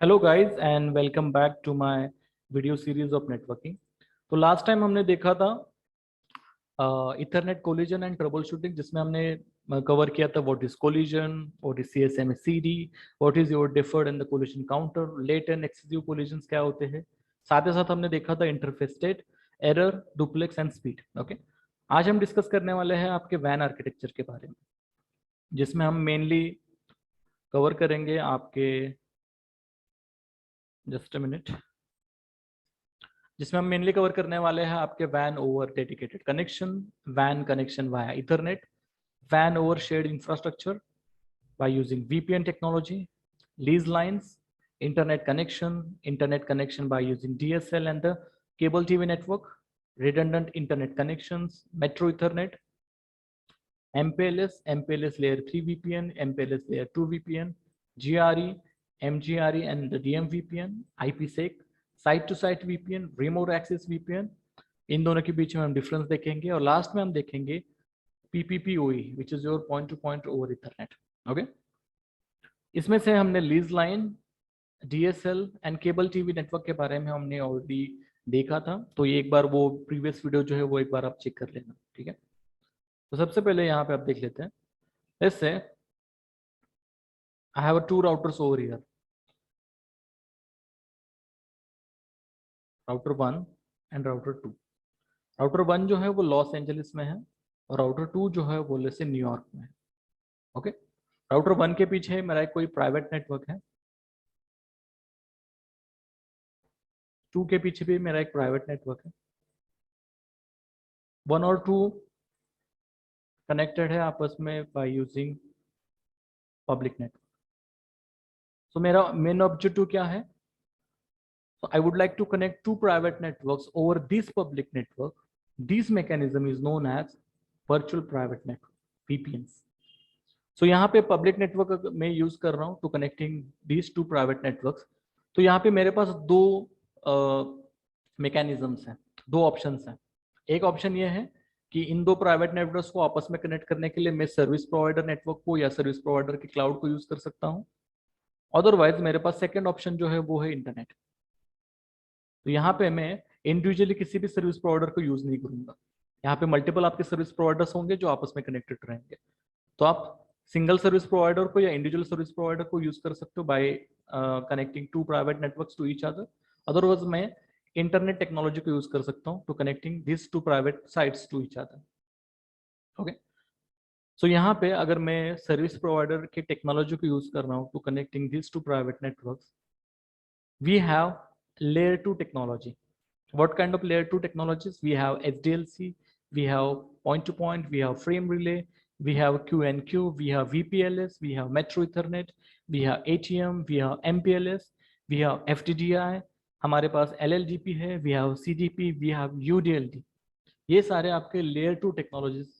Hello guys and welcome back to my video series of networking. तो last time हमने देखा था Ethernet collision and troubleshooting, जिसमें हमने कवर किया था what is collision, what is CSMA CD, what is your deferred and the collision counter, late and exclusive collisions क्या होते हैं। साथ ही साथ हमने देखा था interface state, error, duplex and speed. Okay, आज हम डिस्कस करने वाले हैं आपके वैन आर्किटेक्चर के बारे में, जिसमें हम मेनली कवर करेंगे आपके जस्ट अ मिनट जिसमें हम मेनली कवर करने वाले हैं आपके van over dedicated connection, van connection via Ethernet, van over shared infrastructure by using VPN technology, lease lines, internet connection by using DSL and the cable TV network, redundant internet connections, metro ethernet, MPLS layer 3 VPN, MPLS layer 2 VPN, GRE, MGRE and the DMVPN, IPsec, site to site VPN, remote access VPN। इन दोनों के बीच में हम difference देखेंगे और last में हम देखेंगे PPPoE which is your point to point over Ethernet. Okay, इसमें से हमने lease line, DSL and cable TV network के बारे में हमने ऑलरेडी देखा था, तो ये एक बार वो प्रीवियस वीडियो जो है वो एक बार आप चेक कर लेना। ठीक है, तो सबसे पहले यहाँ पे आप देख लेते हैं। Let's say I have two routers over here, router 1 and router 2। Router 1 जो है वो लॉस एंजलिस में है और राउटर 2 जो है वो जैसे न्यूयॉर्क में है। ओके, राउटर 1 के पीछे मेरा कोई प्राइवेट नेटवर्क है, 2 के पीछे भी मेरा एक प्राइवेट नेटवर्क है। 1 और 2 कनेक्टेड है आपस में by using public network. So मेरा मेन ऑब्जेक्टिव क्या है? So I would like to connect two private networks over this public network. This mechanism is known as virtual private network, VPNs. So यहाँ पे public network मैं use कर रहा हूँ to connecting these two private networks. तो यहाँ पे मेरे पास दो मैकेनिज्म्स हैं, दो ऑप्शंस हैं। एक ऑप्शन ये है कि इन दो प्राइवेट नेटवर्क्स को आपस में कनेक्ट करने के लिए मैं सर्विस प्रोवाइडर नेटवर्क को या सर्विस प्रोवाइडर के क्लाउड को यूज कर सकता हूँ। अदरवाइज मेरे पास सेकेंड ऑप्शन जो है वो है इंटरनेट। तो यहाँ पे मैं इंडिविजुअली किसी भी सर्विस प्रोवाइडर को यूज नहीं करूंगा। यहाँ पे मल्टीपल आपके सर्विस प्रोवाइडर्स होंगे जो आपस में कनेक्टेड रहेंगे। तो आप सिंगल सर्विस प्रोवाइडर को या इंडिविजुअल सर्विस प्रोवाइडर को यूज कर सकते हो by connecting to private networks to each other. Otherwise मैं इंटरनेट टेक्नोलॉजी को यूज कर सकता हूँ to connecting this to private sites to each other. Okay, so यहाँ पे अगर मैं सर्विस प्रोवाइडर की टेक्नोलॉजी को यूज कर रहा हूँ to connecting this to private networks, we have layer 2 technology. What kind of layer 2 technologies? We have SDLC, we have point to point, we have frame relay, we have QNQ, we have VPLS, we have Metro Ethernet, we have ATM, we have MPLS, we have FTDI, हमारे पास LLDP है, we have CDP, we have UDLD। ये सारे आपके layer 2 technologies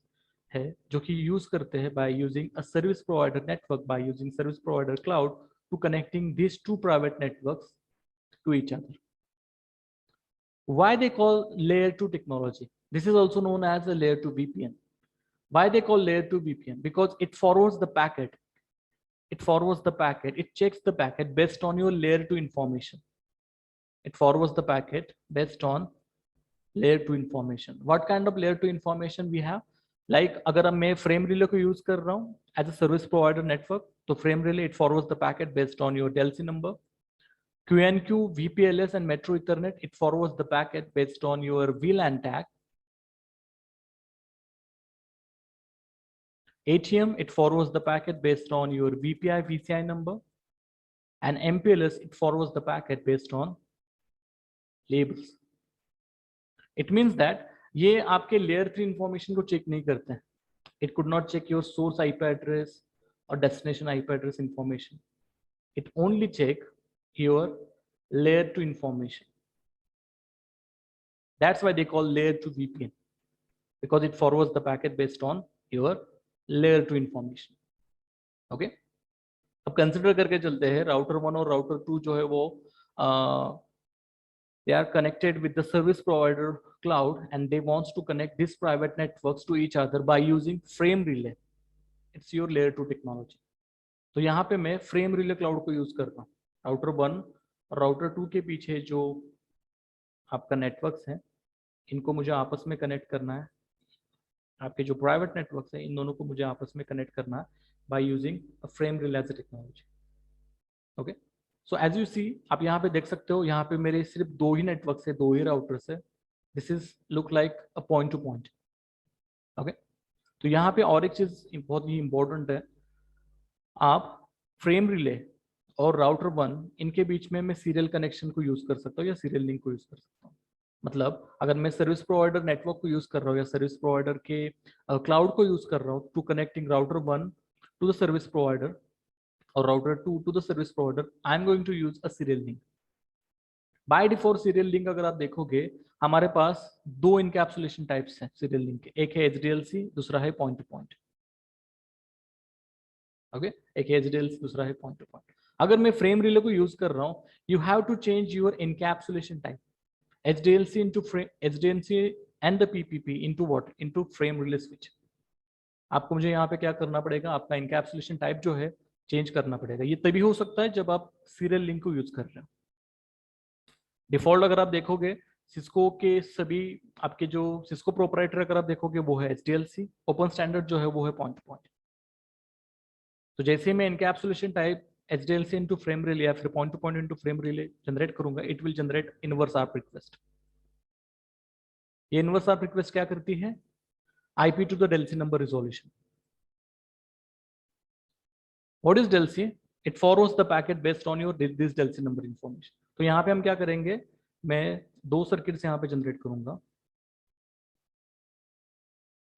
है जो कि use करते हैं by using a service provider network, by using service provider cloud to connecting these two private networks to each other. Why they call layer 2 technology? This is also known as a layer 2 VPN. Why they call layer 2 VPN? Because it forwards the packet. It forwards the packet. It checks the packet based on your layer 2 information. It forwards the packet based on layer 2 information. What kind of layer 2 information we have? Like अगर मैं frame relay को use कर रहा हूँ as a service provider network, तो frame relay it forwards the packet based on your DLC number. QNQ, VPLS and Metro Ethernet, it forwards the packet based on your VLAN tag. ATM, it forwards the packet based on your VPI, VCI number. And MPLS, it forwards the packet based on labels. It means that ये आपके layer 3 information को check नहीं करते हैं. It could not check your source IP address or destination IP address information. It only check your layer 2 information. That's why they call layer 2 VPN, because it forwards the packet based on your layer 2 information. Okay, अब consider करके चलते हैं router 1 और router 2 जो है वो they are connected with the service provider cloud and they wants to connect these private networks to each other by using frame relay. It's your layer 2 technology. तो यहाँ पे मैं frame relay cloud को use कर रहा हूँ. Router 1 और router 2 के पीछे जो आपका नेटवर्क्स है, इनको मुझे आपस में कनेक्ट करना है। आपके जो प्राइवेट नेटवर्क्स है, इन दोनों को मुझे आपस में कनेक्ट करना है by using a frame relay technology. Okay, so as you see, आप यहाँ पे देख सकते हो, यहाँ पे मेरे सिर्फ 2 ही नेटवर्क्स है, 2 ही राउटर्स है। This is look like a point to point. Okay, तो यहाँ पे और एक चीज बहुत ही इंपॉर्टेंट है, आप फ्रेम रिले और राउटर 1 इनके बीच में मैं सीरियल कनेक्शन को यूज कर सकता हूँ या सीरियल लिंक को यूज कर सकता हूँ। मतलब अगर मैं सर्विस प्रोवाइडर नेटवर्क को यूज कर रहा हूँ या सर्विस प्रोवाइडर के क्लाउड को यूज कर रहा हूँ to connecting router 1 to the service provider और router 2 to the service provider, I am going to use a serial link. By default serial link अगर आप देखोगे, हमारे पास 2 इनकैप्सुलेशन टाइप्स हैं सीरियल लिंक के, एक है एचडीएलसी, दूसरा है पॉइंट टू पॉइंट। ओके, एक है एचडीएलसी, दूसरा है पॉइंट टू पॉइंट। अगर मैं फ्रेम रिले को यूज कर रहा हूँ, you have to change your encapsulation type HDLC into frame, HDLC and the PPP into what? Into frame relay switch. आपको मुझे यहाँ पे क्या करना पड़ेगा, आपका इनकैप्सुलेशन टाइप जो है चेंज करना पड़ेगा। ये तभी हो सकता है जब आप सीरियल लिंक को यूज कर रहे हो। डिफॉल्ट अगर आप देखोगे सिस्को के सभी, आपके जो सिस्को प्रोपराइटर अगर आप देखोगे वो है HDLC, ओपन स्टैंडर्ड जो है वो है पॉइंट टू पॉइंट। तो जैसे मैं encapsulation type HDLC into frame relay या फिर point to point into frame relay generate करूंगा, it will generate inverse ARP request. ये इनवर्स आर्प रिक्वेस्ट क्या करती है? IP to the Delci number resolution. What is Delci? It forwards the packet based on your this Delci number information. तो यहाँ पे हम क्या करेंगे, मैं 2 सर्किट्स यहाँ पे जनरेट करूंगा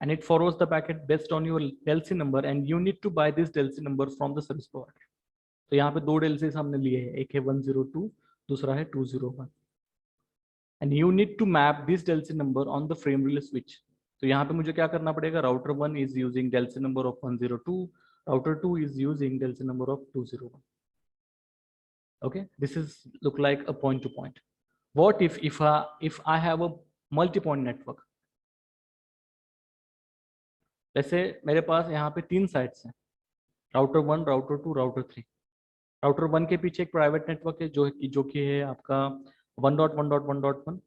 and it forwards the packet based on your Delci number and you need to buy this Delci number from the service provider. तो यहाँ पे 2 Delcis हमने लिए हैं, एक है 102, दूसरा है 201 and you need to map this Delci number on the frame relay switch. तो यहाँ पे मुझे क्या करना पड़ेगा, router 1 is using Delci number of 102, router 2 is using Delci number of 201. Okay, this is look like a point to point. What if I have a multi-point network? जैसे मेरे पास यहाँ पे 3 साइट्स हैं, राउटर 1, राउटर 2, राउटर 3। राउटर 1 के पीछे एक private network है जो कि है आपका 1.1.1.1।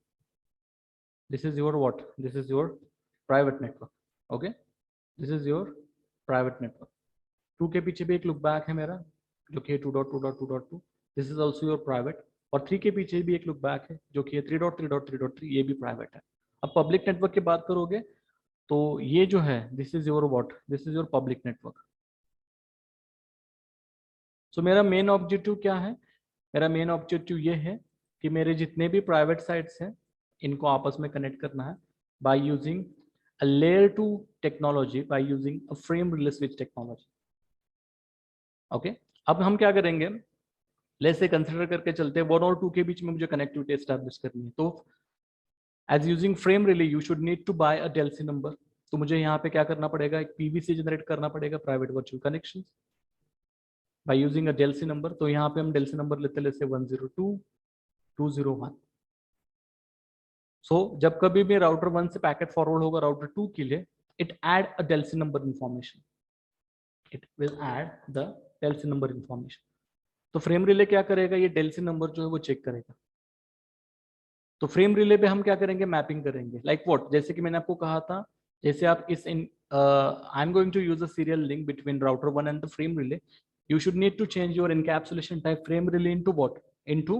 This is your what, this is your private network. Okay, this is your private network. 2 के पीछे भी एक लुक बैक है मेरा जो कि है 2.2.2.2, this is also your private. और 3 के पीछे भी एक लुक बैक है जो कि है 3.3.3.3, ये भी प्राइवेट है। अब पब्लिक नेटवर्क की बात करोगे तो ये जो है this is your what, this is your public network. So मेरा मेन ऑब्जेक्टिव क्या है? मेरा मेन ऑब्जेक्टिव ये है कि मेरे जितने भी प्राइवेट साइट्स हैं इनको आपस में कनेक्ट करना है by using a layer 2 technology, by using a frame relay switch technology. Okay, अब हम क्या करेंगे, लेट्स से कंसीडर करके चलते हैं 1 और 2 के बीच में मुझे कनेक्टिविटी एस्टैब्लिश करनी है। तो as using frame relay you should need to buy a DLCI number. तो मुझे यहाँ पे क्या करना पड़ेगा, एक पीवीसी जनरेट करना पड़ेगा, private virtual connection, bye using अ डेल्सी नंबर। तो यहाँ पे हम डेल्सी नंबर लेते लेते 102, 201। सो जब कभी भी राउटर 1 से पैकेट फॉरवर्ड होगा राउटर 2 के लिए, it add a DLCI number information, it will add the Delsey number information. तो फ्रेम रिले क्या करेगा, ये डेल्सी नंबर जो है वो चेक करेगा। तो फ्रेम रिले पे हम क्या करेंगे, मैपिंग करेंगे। लाइक व्हाट, जैसे कि मैंने आपको कहा था, जैसे आप इस I am going to use a serial link between router 1 and the frame relay, you should need to change your encapsulation type frame relay into what, into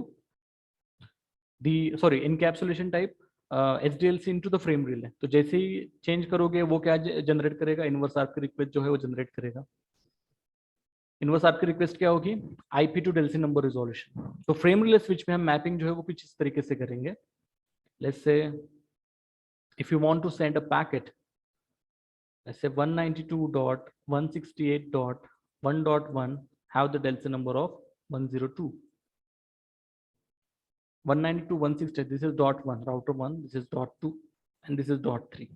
the sorry encapsulation type HDLC into the frame relay। तो जैसे ही change करोगे वो क्या generate करेगा, inverse arc की request जो है वो जनरेट करेगा। इनवर्स आर्क की रिक्वेस्ट क्या होगी, IP to DLCI number resolution. तो फ्रेम रिले स्विच में हम मैपिंग जो है वो कुछ इस तरीके से करेंगे। Let's say if you want to send a packet, let's say 192.168.1.1 have the Delci number of 102, 192.168, this is .1 router 1, this is .2 and this is .3।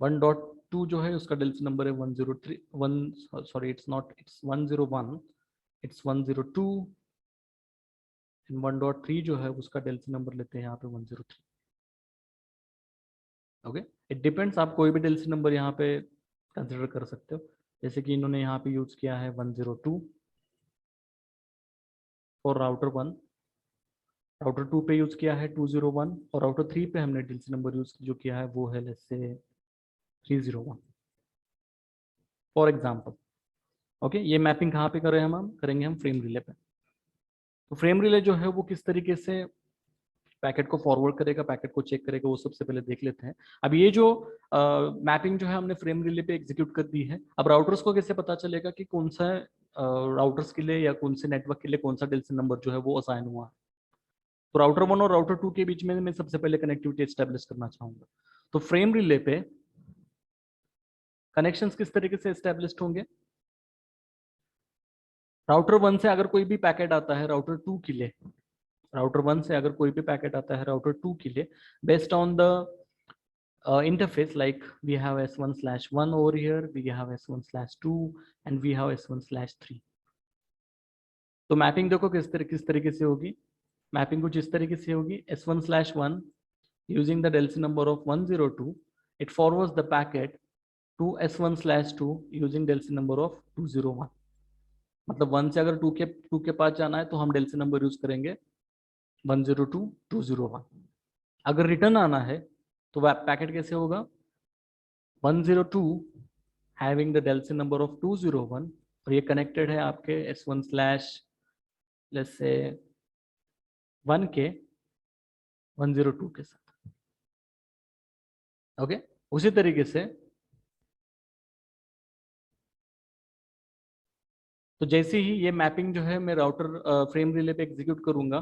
1.2 जो है उसका डेल्सी नंबर है 103 1, sorry it's not, it's 101, it's 102 and 1.3 जो है उसका Delsey number लेते हैं यहाँ पे 103। ओके, इट डिपेंड्स, आप कोई भी डेल्सी नंबर यहाँ पे कंसिडर कर सकते हो। जैसे कि इन्होंने यहाँ पे यूज किया है 102, फॉर राउटर 1, राउटर 2 पे यूज किया है 201 और राउटर 3 पे हमने डीएलसी नंबर यूज जो किया है वो है let's say 301 for example. Okay, ये मैपिंग कहाँ पे कर रहे हैं हम करेंगे हम फ्रेम रिले पे। तो फ्रेम रिले जो है वो किस तरीके से पैकेट को फॉरवर्ड करेगा, पैकेट को चेक करेगा, वो सबसे पहले देख लेते हैं। अब ये जो मैपिंग जो है हमने फ्रेम रिले पे एग्जीक्यूट कर दी है। अब राउटर्स को कैसे पता चलेगा कि कौन सा राउटर्स के लिए या कौन से नेटवर्क के लिए कौन सा डीएलसी नंबर जो है वो असाइन हुआ है। तो राउटर 1 और राउटर 2 के बीच में मैं सबसे पहले कनेक्टिविटी एस्टेब्लिश करना चाहूंगा। तो फ्रेम रिले पे कनेक्शंस किस तरीके से एस्टेब्लिश होंगे, राउटर 1 से अगर कोई भी पैकेट आता है राउटर 2 के लिए, राउटर 1 से अगर कोई भी पैकेट आता है राउटर 2 के लिए, based on the interface, like we have s1/1 over here, we have s1/2 and we have s1/3। तो मैपिंग देखो किस तरीके से होगी। मैपिंग कुछ इस तरीके से होगी, s1/1 using the DLC number of 102 it forwards the packet to s1/2 using DLC number of 201। मतलब 1 से अगर 2 के पास जाना है तो हम DLC नंबर यूज करेंगे 102 201। अगर रिटर्न आना है तो वह पैकेट कैसे होगा, 102 having the DLC number of 201 और ये कनेक्टेड है आपके s1/1 के 102 के साथ। ओके, उसी तरीके से तो जैसे ही ये मैपिंग जो है मैं राउटर फ्रेम रिले पे एग्जीक्यूट करूंगा,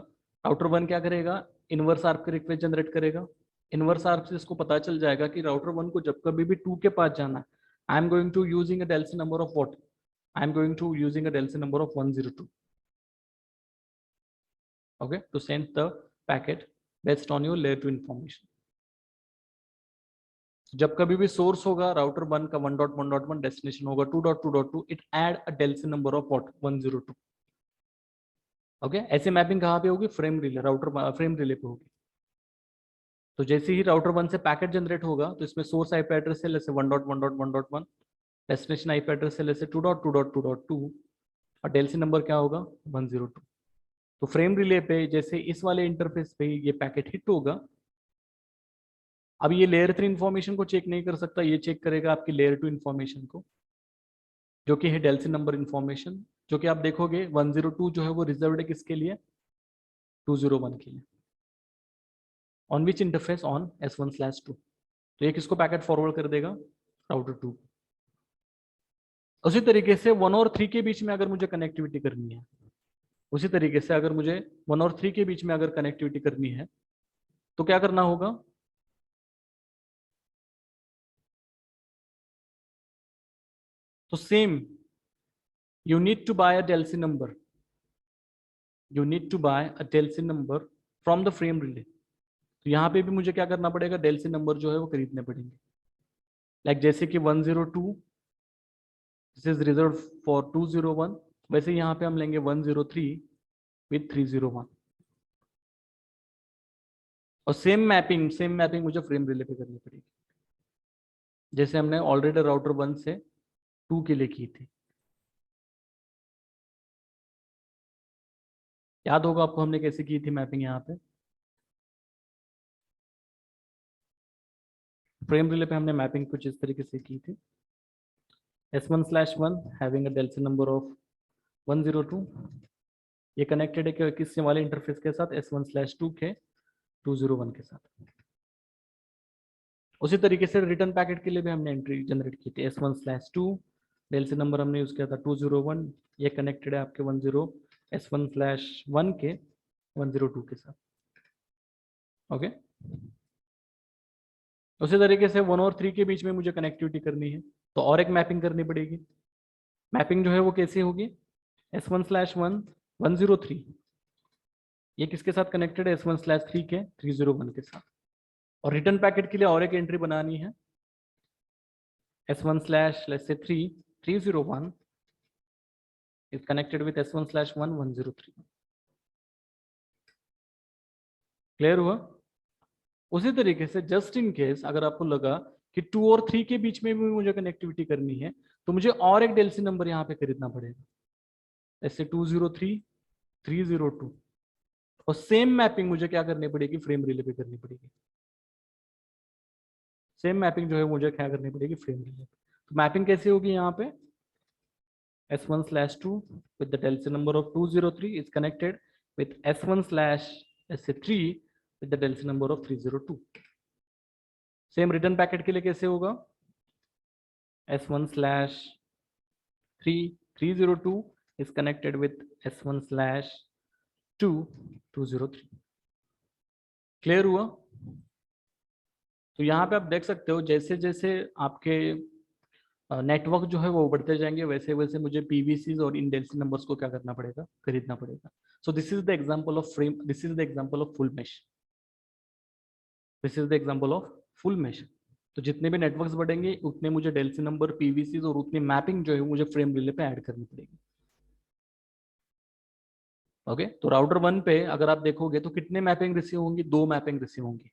राउटर 1 क्या करेगा, इनवर्स आर्क रिक्वेस्ट जनरेट करेगा। इनवर्स आर्क से इसको पता चल जाएगा कि राउटर 1 को जब कभी भी 2 के पास जाना है, I am going to using a DLC number of what, I am going to using a DLC number of 102। okay, to send the packet based on your layer 2 information। जब कभी भी सोर्स होगा राउटर 1 का 1.1.1 destination होगा 2.2.2 it add a DLC number of what 102। Okay, ऐसे mapping कहाँ पे होगी, frame relay, router frame relay पे होगी। तो जैसे ही राउटर 1 से पैकेट जनरेट होगा तो इसमें सोर्स आईपी एड्रेस है जैसे 1.1.1.1, डेस्टिनेशन आईपी एड्रेस है जैसे 2.2.2.2 और DLC नंबर क्या होगा 102। तो फ्रेम रिले पे जैसे इस वाले इंटरफेस पे ये पैकेट हिट होगा, अब ये लेयर 3 इंफॉर्मेशन को चेक नहीं कर सकता, ये चेक करेगा आपकी लेयर 2 इंफॉर्मेशन को जो कि है DLC नंबर इंफॉर्मेशन, जो कि आप देखोगे 102 जो है वो रिजर्व्ड है किसके लिए, 201 के लिए। On which interface, on s1/2। तो ये किसको पैकेट फॉरवर्ड कर देगा, राउटर 2। उसी तरीके से 1 और 3 के बीच में अगर मुझे कनेक्टिविटी करनी है, उसी तरीके से अगर मुझे 1 और 3 के बीच में अगर कनेक्टिविटी करनी है तो क्या करना होगा, तो same you need to buy a DLC number, you need to buy a DLC number from the frame relay। तो यहाँ पे भी मुझे क्या करना पड़ेगा, DLC नंबर जो है वो खरीदने पड़ेंगे। लाइक जैसे कि 102 दिस इज रिजर्व फॉर 201, वैसे यहाँ पे हम लेंगे 103 विथ 301 और सेम मैपिंग मुझे फ्रेम रिले पे करनी पड़ेगी जैसे हमने ऑलरेडी राउटर 1 से 2 के लिए की थी। याद होगा आपको हमने कैसे की थी मैपिंग, यहाँ पे फ्रेम रिले पे हमने मैपिंग कुछ इस तरीके से की थी, s1/1 having a DLC number of 102, ये कनेक्टेड है किस वाले इंटरफेस के साथ, s1/2 के 201 के साथ। उसी तरीके से रिटर्न पैकेट के लिए भी हमने एंट्री जनरेट की थी, s1/2 DLC नंबर हमने यूज किया था 201, ये कनेक्टेड है आपके s1/1 के 102 के साथ। ओके, उसी तरीके से 1 और 3 के बीच में मुझे कनेक्टिविटी करनी है तो और एक मैपिंग करनी पड़ेगी। मैपिंग जो है वो कैसे होगी, s1/1 103, ये किसके साथ कनेक्टेड है, s1/3 के 301 के साथ। और रिटर्न पैकेट के लिए और एक एंट्री बनानी है, s1/3 301 is connected with s1/1 103। Clear हुआ। उसी तरीके से जस्ट इन केस अगर आपको लगा कि 2 और 3 के बीच में भी मुझे कनेक्टिविटी करनी है तो मुझे और एक DLC नंबर यहाँ पे खरीदना पड़ेगा, जैसे 203 302 और सेम मैपिंग मुझे क्या करनी पड़ेगी, फ्रेम रिले पे करनी पड़ेगी। सेम मैपिंग जो है मुझे क्या करनी पड़ेगी, फ्रेम रिले पे। तो मैपिंग कैसे होगी यहाँ पे, S1/2 with the Delsi number of 203 is connected with S1/3 with the Delsi number of 302। Same return packet के लिए कैसे होगा, S1/3 is connected with S1/2 203। Clear हुआ। तो यहाँ पे आप देख सकते हो जैसे जैसे आपके नेटवर्क जो है वो बढ़ते जाएंगे वैसे वैसे मुझे पीवीसीज और इन डेल्सी नंबर्स को क्या करना पड़ेगा, खरीदना पड़ेगा। So this is the example of frame, this is the example of full mesh, this is the example of full mesh. तो जितने भी नेटवर्क्स बढ़ेंगे उतने मुझे डेल्सी नंबर, पीवीसीज और उतनी मैपिंग जो है मुझे फ्रेम रिले पे ऐड करनी पड़ेगी। ओके तो राउटर 1 पे अगर आप देखोगे तो कितने मैपिंग रिसीव होंगी, 2 मैपिंग रिसीव होंगी,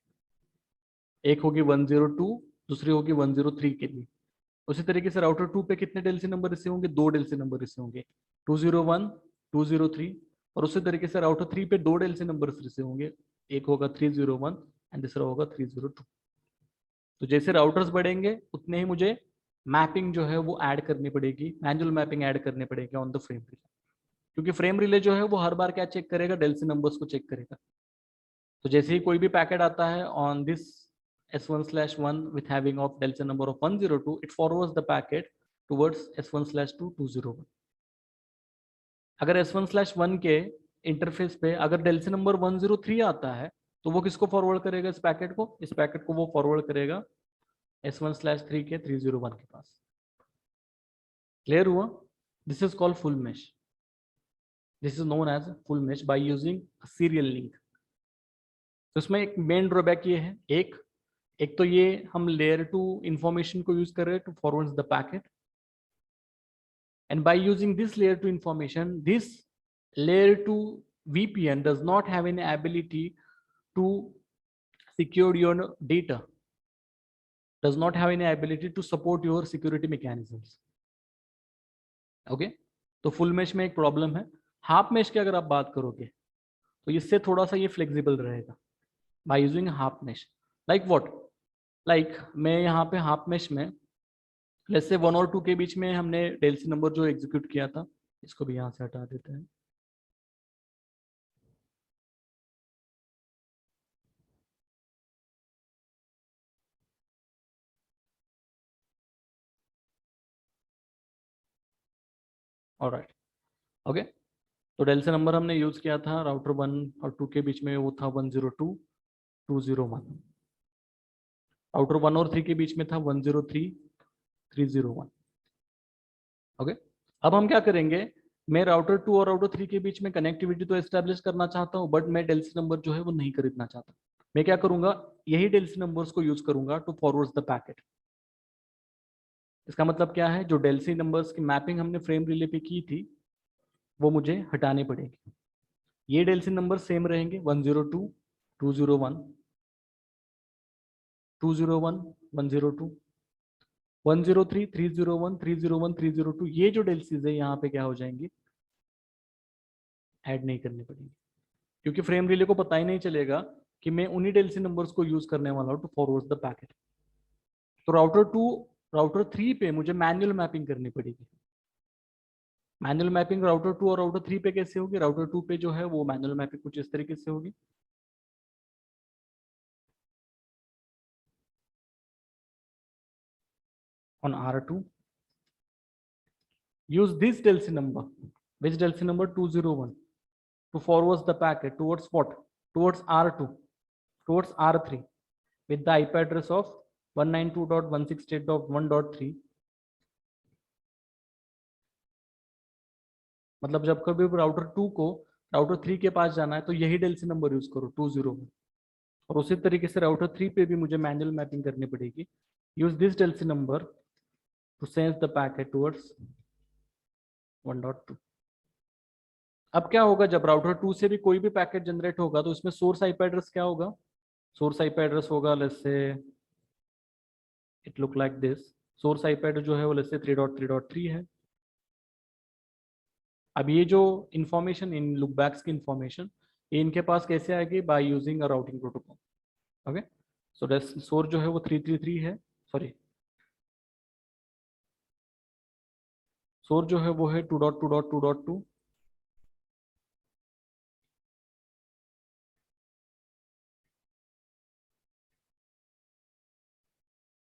एक होगी 102, दूसरी होगी 103 के लिए। उसी तरीके से राउटर 2 पे कितने डेल्सी नंबर रिसीव होंगे, 2 डेल्सी नंबर रिसीव होंगे, 201 203। और उसी तरीके से राउटर 3 पे 2 डेल्सी नंबर रिसीव होंगे, एक होगा 301 एंड दूसरा होगा 302। तो जैसे राउटर्स बढ़ेंगे उतने ही मुझे मैपिंग जो है वो ऐड करनी पड़ेगी, मैनुअल मैपिंग ऐड करनी पड़ेगी ऑन द फ्रेम रिले, क्योंकि फ्रेम रिले जो है वो हर बार क्या चेक करेगा, डेल्सी नंबर्स को चेक करेगा। तो जैसे ही कोई भी पैकेट आता है on this S1/1 with having of Delta number of 102, it forwards the packet towards S1/2 201। अगर S1/1 के इंटरफेस पे अगर डेल्सी नंबर 103 आता है तो वो किसको फॉरवर्ड करेगा, इस पैकेट को, इस पैकेट को वो फॉरवर्ड करेगा S1/3 के 301 के पास। क्लियर हुआ। This is called full mesh, this is known as full mesh by using serial link. तो इसमें एक मेन ड्रॉबैक ये है, एक तो ये हम लेयर 2 इंफॉर्मेशन को यूज कर रहे हैं to forward the packet, and by using this layer 2 information, this layer 2 VPN does not have any ability to secure your data, does not have any ability to support your security mechanisms। Okay तो full mesh में एक problem है। Half mesh की अगर आप बात करोगे तो इससे थोड़ा सा ये फ्लेक्सिबल रहेगा by using half mesh. Like what, like मैं यहाँ पे हाफ मेश में लेट्स से 1 और 2 के बीच में हमने डेल्सी नंबर जो एग्जीक्यूट किया था, इसको भी यहाँ से हटा देते हैं। ऑलराइट ओके तो डेल्सी नंबर हमने यूज किया था राउटर 1 और 2 के बीच में, वो था 102 201। राउटर 1 और 3 के बीच में था 103 301। ओके अब हम क्या करेंगे, मैं राउटर 2 और राउटर 3 के बीच में कनेक्टिविटी तो एस्टेब्लिश करना चाहता हूं, बट मैं डेल्सी नंबर जो है वो नहीं खरीदना चाहता। मैं क्या करूंगा, यही डेल्सी नंबर्स को यूज करूंगा टू फॉरवर्ड द पैकेट। इसका मतलब क्या है, जो डेल्सी नंबर्स की मैपिंग हमने फ्रेम रिले पे की थी वो मुझे हटानी पड़ेगी। ये डेल्सी नंबर सेम रहेंगे, 102 201 201 102 103 301 301 302। ये जो डेल्सीज है यहाँ पे क्या हो जाएंगी, ऐड नहीं करनी पड़ेगी, क्योंकि फ्रेम रिले को पता ही नहीं चलेगा कि मैं उन्हीं डेल्सी नंबर्स को यूज करने वाला हूँ टू फॉरवर्ड द पैकेट। तो राउटर 3 पे मुझे मैनुअल मैपिंग करनी पड़ेगी। मैनुअल मैपिंग राउटर 2 और राउटर 3 पे कैसे होगी, राउटर 2 पे जो है वो मैनुअल मैपिंग कुछ इस तरीके से होगी। On R2 use this Delsi number, which Delsi number 201, to forward the packet towards what, towards R2, towards R3 with the IP address of 192.168.1.3। मतलब जब कभी राउटर 2 को राउटर 3 के पास जाना है तो यही डेल्सी नंबर यूज करो 201। और उसी तरीके से राउटर 3 पे भी मुझे मैनुअल मैपिंग करनी पड़ेगी। Use this Delsey number two send the packet towards 1.2। अब क्या होगा, जब राउटर 2 से भी कोई भी पैकेट जनरेट होगा तो इसमें सोर्स आईपी एड्रेस क्या होगा, सोर्स आईपी एड्रेस होगा let's say it look like this. Source IP address जो है वो लेट्स से 3.3.3 है। अब ये जो इंफॉर्मेशन इन लुकबैक्स की इंफॉर्मेशन ये इनके पास कैसे आएगी? Bye using a routing protocol. Okay, so source जो है वो 333 है, सॉरी सोर्स जो है वो है 2.2.2.2,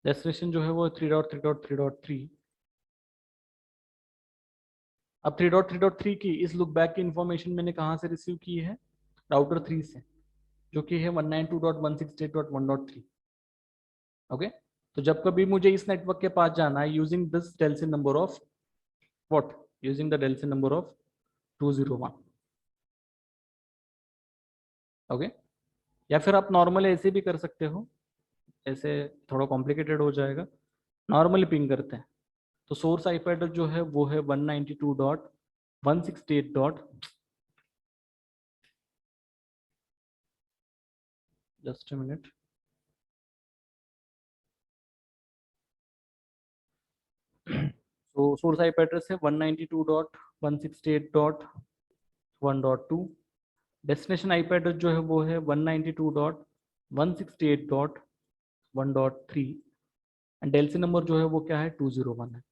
डेस्टिनेशन जो है वो 3.3.3.3। अब 3.3.3 की इस लुक बैक की इंफॉर्मेशन मैंने कहाँ से रिसीव की है? राउटर 3 से, जो कि है 192.168.1.3। ओके, तो जब कभी मुझे इस नेटवर्क के पास जाना है using this Delsey number of what, using the Delsey number of 201। Okay, या फिर आप नॉर्मली ऐसे भी कर सकते हो, ऐसे थोड़ा कॉम्प्लिकेटेड हो जाएगा, नॉर्मली पिंग करते हैं। तो सोर्स आईपी एड्रेस जो है वो है 192.168 डॉट, जस्ट अ मिनट, तो सोर्स आईपी एड्रेस है 192.168.1.2। डेस्टिनेशन आईपी एड्रेस जो है वो है 192.168.1.3 एंड डेल्सी नंबर जो है वो क्या है? 201 है।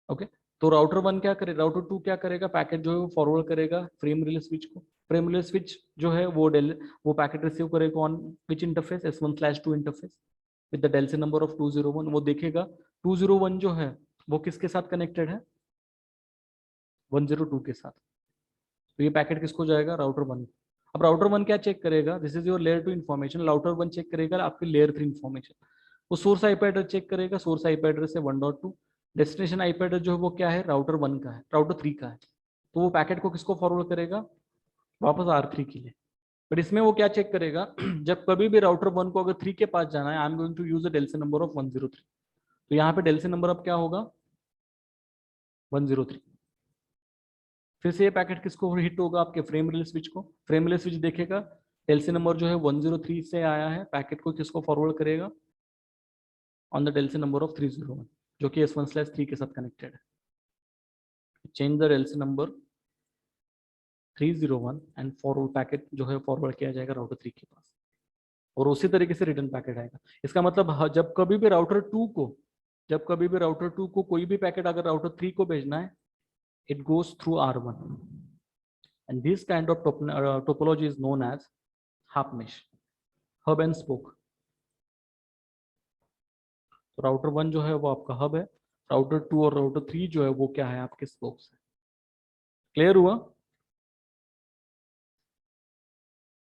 ओके, तो राउटर 1 क्या करेगा, राउटर 2 क्या करेगा? पैकेट जो है वो फॉरवर्ड करेगा फ्रेम रिले स्विच को। फ्रेम रिले स्विच जो है वो पैकेट रिसीव करेगा on which interface? S1/2 interface with the Delsey number of 201। वो देखेगा 201 जो है वो किसके साथ कनेक्टेड है? 102 के साथ। तो ये पैकेट किसको जाएगा? राउटर 1। अब राउटर 1 क्या चेक करेगा? This is your layer 2 information. Router 1 check करेगा आपकी लेयर 3 इन्फॉर्मेशन। वो सोर्स आईपी एड्रेस चेक करेगा, सोर्स आईपी एड्रेस है 1.2। डेस्टिनेशन आईपी एड्रेस जो है वो क्या है? राउटर 1 का है, राउटर 3 का है। तो वो पैकेट को किसको फॉरवर्ड करेगा? वापस R3 के लिए। बट इसमें वो क्या चेक करेगा? जब कभी भी राउटर 1 को अगर 3 के पास जाना है, I am going to use a DLCI number of 103। तो यहाँ पे डेल्सी नंबर अब क्या होगा? 103। फिर से ये पैकेट किसको हिट होगा? आपके फ्रेम रिले स्विच को। फ्रेम रिले स्विच देखेगा डेल्सी नंबर जो है 103 से आया है, पैकेट को किसको फॉरवर्ड करेगा? On the Delsey number of 301, जो कि S1/3 के साथ कनेक्टेड है। Change the Delsey number 301 and forward packet जो है फॉरवर्ड किया जाएगा राउटर 3 के पास, और उसी तरीके से रिटर्न पैकेट आएगा। इसका मतलब जब कभी भी राउटर 2 को, कोई भी पैकेट अगर राउटर 3 को भेजना है, it goes through R1, and this kind of topology is known as half mesh, hub and spoke। तो राउटर 1 जो है वो आपका हब है, राउटर 2 और राउटर 3 जो है वो क्या है? आपके स्पोक्स है। क्लियर हुआ?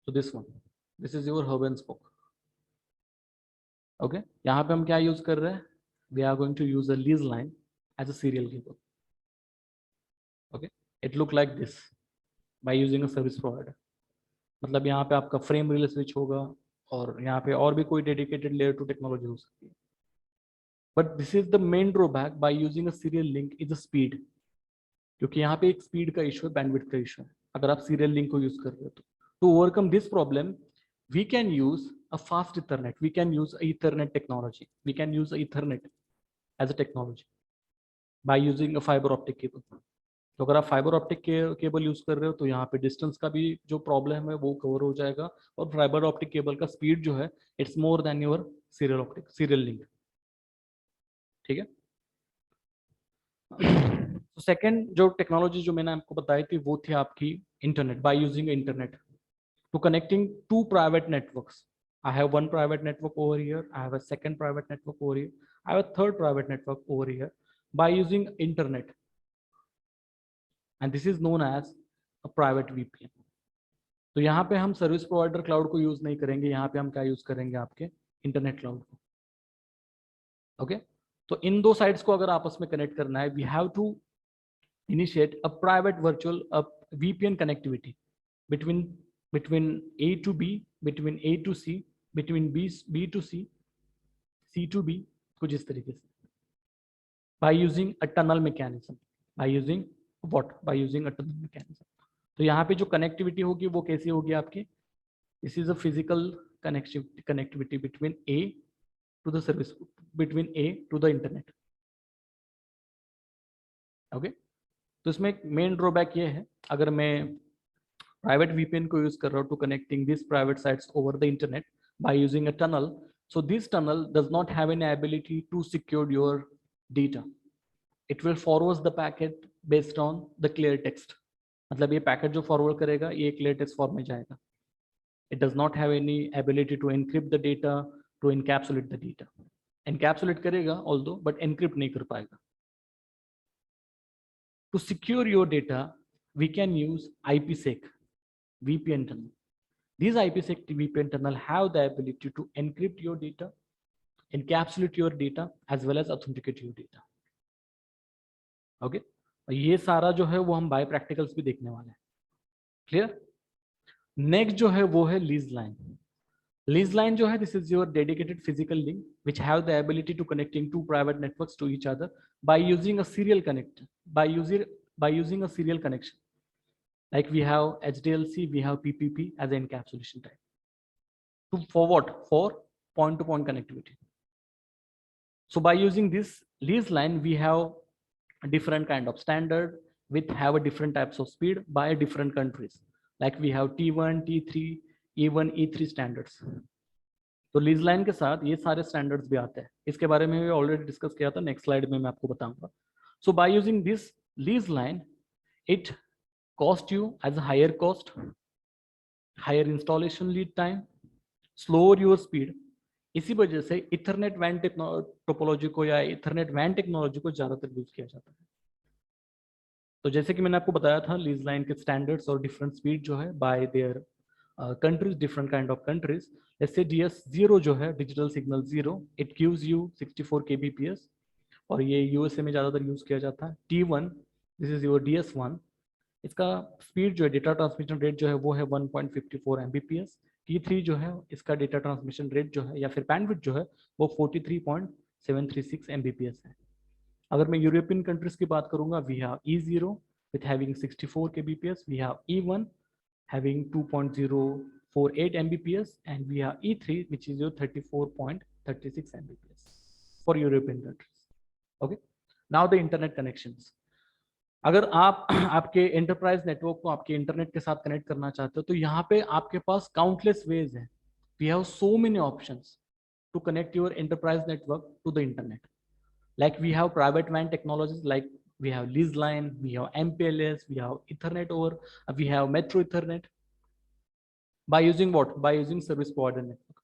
तो this is your hub and spoke. Okay, यहाँ पे हम क्या यूज कर रहे हैं? We are going to use a lease line as a serial cable. Okay, it look like this by using a service provider. मतलब यहाँ पे आपका फ्रेम रिले स्विच होगा, और यहाँ पे और भी कोई डेडिकेटेड लेयर 2 टेक्नोलॉजी हो सकती है। But this is the main drawback bye using a serial link is the speed, क्योंकि यहाँ पे एक स्पीड का इशू है, बैंडविड्थ का इशू है अगर आप सीरियल लिंक को यूज कर रहे हो। तो to overcome this problem we can use a fast Ethernet, we can use Ethernet technology, we can use Ethernet as a technology by using a fibre optic cable. तो अगर आप fibre optic cable use कर रहे हो तो यहाँ पे distance का भी जो प्रॉब्लम है वो कवर हो जाएगा, और फाइबर ऑप्टिक केबल का स्पीड जो है it's more than your serial link. ठीक है। तो सेकंड जो टेक्नोलॉजी जो मैंने आपको बताई थी वो थी आपकी internet, by using internet to connecting two private networks. I have one private network over here, I have a second private network over here, I have a third private network over here by using internet, and this is known as a private VPN। तो यहाँ पे हम service provider cloud को use नहीं करेंगे, यहाँ पे हम क्या यूज करेंगे? आपके इंटरनेट क्लाउड को। ओके, तो इन दो साइड्स को अगर आपस में कनेक्ट करना है, we have to initiate a private virtual VPN connectivity between A to B, between A to C, between B to C, C to B, कुछ इस तरीके से, by using a tunnel mechanism, by using what, by using a tunnel mechanism। तो यहाँ पे जो connectivity होगी वो कैसी होगी आपकी? This is a physical connectivity between A to the service, between A to the internet। Okay, तो इसमें मेन ड्रॉबैक ये है, अगर मैं प्राइवेट VPN को यूज कर रहा हूँ to connecting this private sites over the internet by using a tunnel, so this tunnel does not have any ability to secure your data. It will forward the packet based on the clear text. मतलब ये packet जो forward करेगा ये clear text form में जाएगा. It does not have any ability to encrypt the data, to encapsulate the data. Encapsulate करेगा although, but encrypt नहीं कर पाएगा. To secure your data, we can use IPsec VPN tunnel. These IPsec VPN tunnel have the ability to encrypt your data, encapsulate your data, as well as authenticate your data. Okay? ये सारा जो है वो हम bye practicals भी देखने वाले हैं. क्लियर? नेक्स्ट जो है वो है लीज लाइन. लीज लाइन जो है, this is your dedicated physical link which have the ability to connecting to private networks to each other by using a serial connect, by using a serial connection. Like we have HDLC, we have PPP as an encapsulation type. For what? For point-to-point connectivity. So by using this lease line, we have a different kind of standard with have a different types of speed by different countries. Like we have T1, T3, E1, E3 standards. तो lease line के साथ ये सारे standards भी आते हैं. इसके बारे में भी ऑलरेडी डिस्कस किया था, नेक्स्ट स्लाइड में मैं आपको बताऊंगा. So by using this lease line, it cost you as a higher cost, higher installation lead time, slower your speed. इसी वजह से इथरनेट वैन टोपोलॉजी को या इथरनेट वैन टेक्नोलॉजी को ज्यादातर यूज किया जाता है. तो जैसे कि मैंने आपको बताया था, लीज लाइन के स्टैंडर्ड्स और डिफरेंट स्पीड जो है bye there countries, different kind of countries. जैसे DS0 जो है, digital signal 0, it gives you 64 kbps और ये यूएसए में ज्यादातर यूज किया जाता है. T1, this is your DS1, इसका स्पीड जो है, डेटा ट्रांसमिशन रेट जो है वो है 1.54 Mbps. T3 जो है, इसका डेटा ट्रांसमिशन रेट जो है या फिर बैंडविड्थ जो है वो 43.736 Mbps है. अगर मैं यूरोपियन कंट्रीज की बात करूंगा, we have E0 with having 64 kbps, we have E1 having 2.048 Mbps, and we have E3 which is your 34.36 Mbps for European countries. Okay, now the internet connections. अगर आप आपके एंटरप्राइज नेटवर्क को आपके internet के साथ कनेक्ट करना चाहते हो, तो यहाँ पे आपके पास काउंटलेस वेज है. We have so many options to connect your enterprise network to the internet. Like we have private वैन technologies, like we have lease line, we have MPLS, we have Ethernet over, we have Metro Ethernet. By using what? By using service provider network.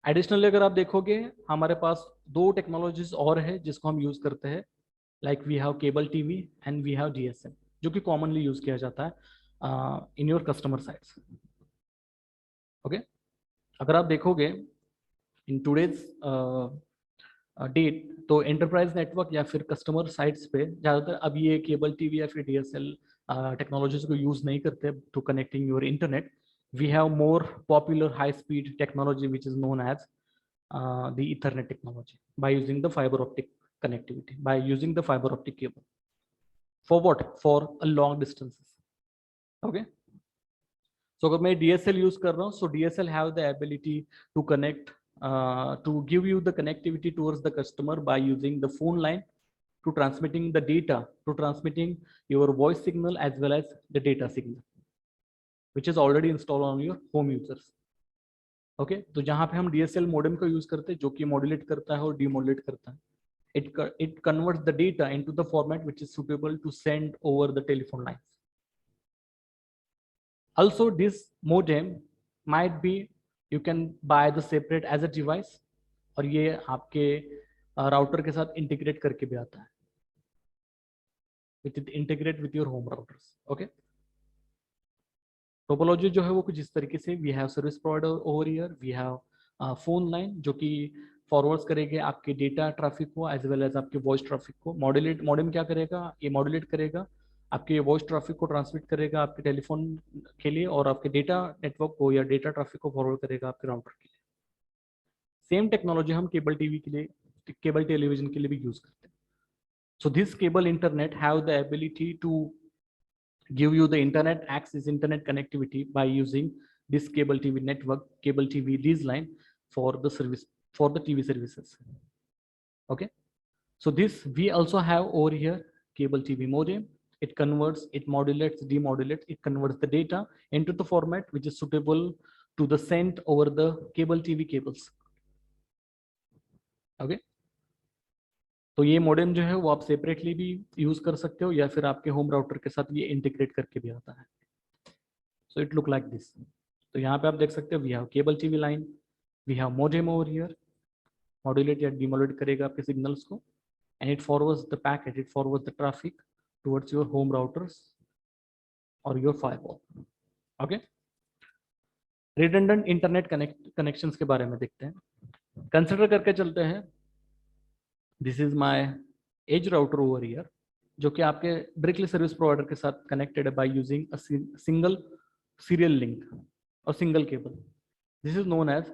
Additionally, अगर आप देखोगे, हमारे पास दो technologies और है जिसको हम यूज करते हैं. Like we have cable TV and we have DSL, जो कि commonly यूज किया जाता है in your customer sites. Okay? अगर आप देखोगे in today's डेट, तो एंटरप्राइज नेटवर्क या फिर कस्टमर साइट्स पे ज़्यादातर अब ये केबल टीवी या फिर DSL टेक्नोलॉजीज को यूज नहीं करते to connecting your internet. We have more popular high speed technology which is known as the Ethernet technology by using the fibre optic connectivity, by using the fiber optic cable. For what? For a long distances. Okay, so अगर मैं DSL use कर रहा हूँ, so DSL have the ability to connect to give you the connectivity towards the customer by using the phone line, to transmitting the data, to transmitting your voice signal as well as the data signal, which is already installed on your home users. Okay, तो जहाँ पे हम DSL modem का use करते हैं, जो कि modulate करता है और डीमॉड्यूलेट करता है. It converts the data into the format which is suitable to send over the telephone lines. Also, this modem might be, you can buy the separate as a device, और ये आपके router के साथ integrate करके भी आता है. It integrate with your home routers. Okay. Topology जो है वो कुछ इस तरीके से, we have service provider over here, we have phone line जो कि फॉरवर्ड्स करेंगे आपके डेटा ट्रैफिक को एज वेल एज आपके वॉइस ट्रैफिक को. मॉड्यूम क्या करेगा, ये मॉड्यूलेट करेगा आपके वॉइस ट्रैफिक को, ट्रांसमिट करेगा आपके टेलीफोन के लिए, और आपके डेटा नेटवर्क को या डेटा ट्रैफिक को फॉरवर्ड करेगा आपके राउटर के लिए. सेम टेक्नोलॉजी हम केबल टीवी के लिए, केबल टेलीविजन के लिए भी यूज करते हैं. So this cable internet have the ability to give you the internet access, internet connectivity by using this cable TV network, cable TV lease line for the service, for the TV services. Okay, so this we also have over here cable TV modem. It converts, it modulates, demodulates, it converts the data into the format which is suitable to the sent over the cable TV cables. Okay. तो ये modem जो है वो आप separately भी use कर सकते हो या फिर आपके होम राउटर के साथ ये इंटीग्रेट करके भी आता है. So it look like this. तो यहाँ पे आप देख सकते हो we have cable TV line, we have modem over here, modulate या डिमोड्यूलेट करेगा आपके सिग्नल्स को, and it forwards the packet, it forwards the traffic towards your home routers और your firewall. Okay. Redundant internet connections के बारे में देखते हैं. कंसिडर करके चलते हैं, this is my edge router over here, जो कि आपके डायरेक्टली सर्विस प्रोवाइडर के साथ कनेक्टेड है by using a single serial link और single cable. This is known as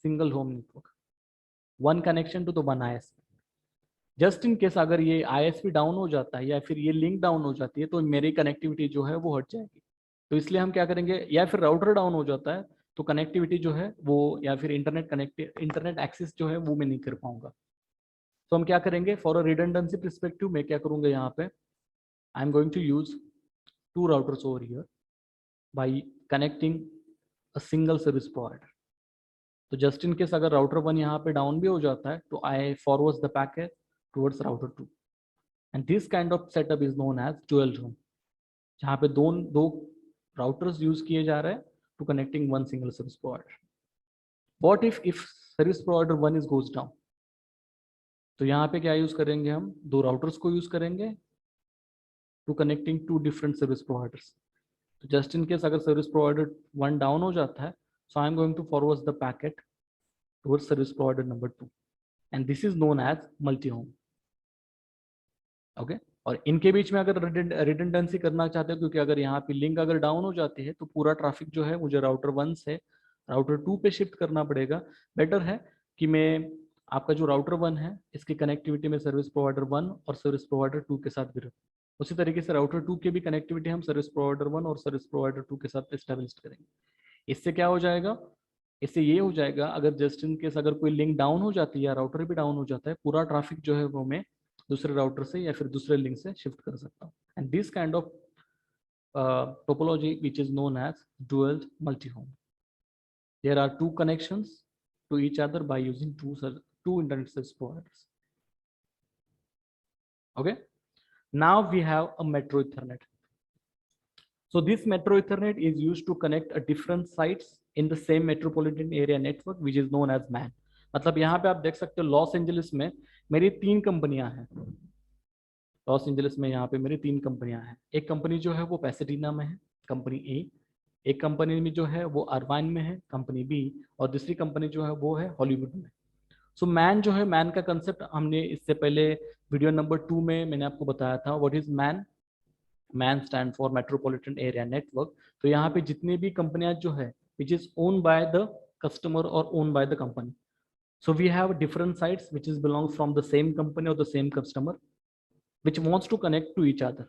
single home network, one connection to the one ISP. Just in case अगर ये ISP down हो जाता है या फिर ये लिंक डाउन हो जाती है तो मेरी कनेक्टिविटी जो है वो हट जाएगी. तो इसलिए हम क्या करेंगे, या फिर राउटर डाउन हो जाता है तो कनेक्टिविटी जो है वो, या फिर इंटरनेट एक्सेस जो है वो मैं नहीं कर पाऊंगा. तो हम क्या करेंगे, फॉर अ रिडंडेंसी परस्पेक्टिव मैं क्या करूंगा, यहाँ पे I am going to use 2 routers over here by connecting a single service provider. तो जस्ट इन केस अगर राउटर 1 यहाँ पे डाउन भी हो जाता है तो I forwards the packet towards router 2, and this kind of setup is known as dual room, जहाँ पे दो राउटर्स यूज किए जा रहे हैं to connecting one single service provider. What if service provider 1 is goes down, तो यहाँ पे क्या यूज करेंगे, हम 2 राउटर्स को यूज करेंगे to connecting 2 different service providers. तो जस्ट इन केस अगर सर्विस प्रोवाइडर 1 डाउन हो जाता है, so I am going to forward the packet towards service provider number 2, and this is known as multi-home. Okay. और इनके बीच में अगर रिडंडेंसी करना चाहते हो, क्योंकि अगर यहाँ पे लिंक अगर डाउन हो जाती है तो पूरा ट्रैफिक जो है मुझे राउटर 1 से राउटर 2 पे शिफ्ट करना पड़ेगा. बेटर है कि मैं आपका जो राउटर 1 है इसकी कनेक्टिविटी में सर्विस प्रोवाइडर 1 और सर्विस प्रोवाइडर 2 के साथ भी रखूँ. उसी तरीके से राउटर 2 की भी कनेक्टिविटी हम सर्विस प्रोवाइडर 1 और सर्विस प्रोवाइडर 2 के साथ एस्टेब्लिश करेंगे. इससे क्या हो जाएगा, इससे ये हो जाएगा, अगर जस्ट इन केस अगर कोई लिंक डाउन हो जाती है या राउटर भी डाउन हो जाता है, पूरा ट्रैफिक जो है वो मैं दूसरे राउटर से या फिर दूसरे लिंक से शिफ्ट कर सकता हूँ. And this kind of topology which is known as dual multi home. There are 2 connections to each other by using two internet service providers. Okay. Now we have a metro Ethernet. So this metro Ethernet is used to connect a different sites in the same metropolitan area network which is known as MAN. मतलब यहाँ पे आप देख सकते हो Los Angeles में मेरी 3 कंपनियां हैं. लॉस एंजलिस में यहाँ पे मेरी 3 कंपनियां हैं. एक कंपनी जो है वो पैसेडीना में है, कंपनी ए. एक कंपनी में जो है वो अर्वाइन में है, कंपनी बी. और दूसरी कंपनी जो है वो है हॉलीवुड में. सो मैन जो है, मैन का कंसेप्ट हमने इससे पहले वीडियो नंबर 2 में मैंने आपको बताया था. What is MAN? MAN stand for metropolitan area network. तो यहाँ पे जितनी भी कंपनियां जो है which is own by the customer और own by the company. So we have different sites which is belongs from the same company और the same customer which wants to connect to each other.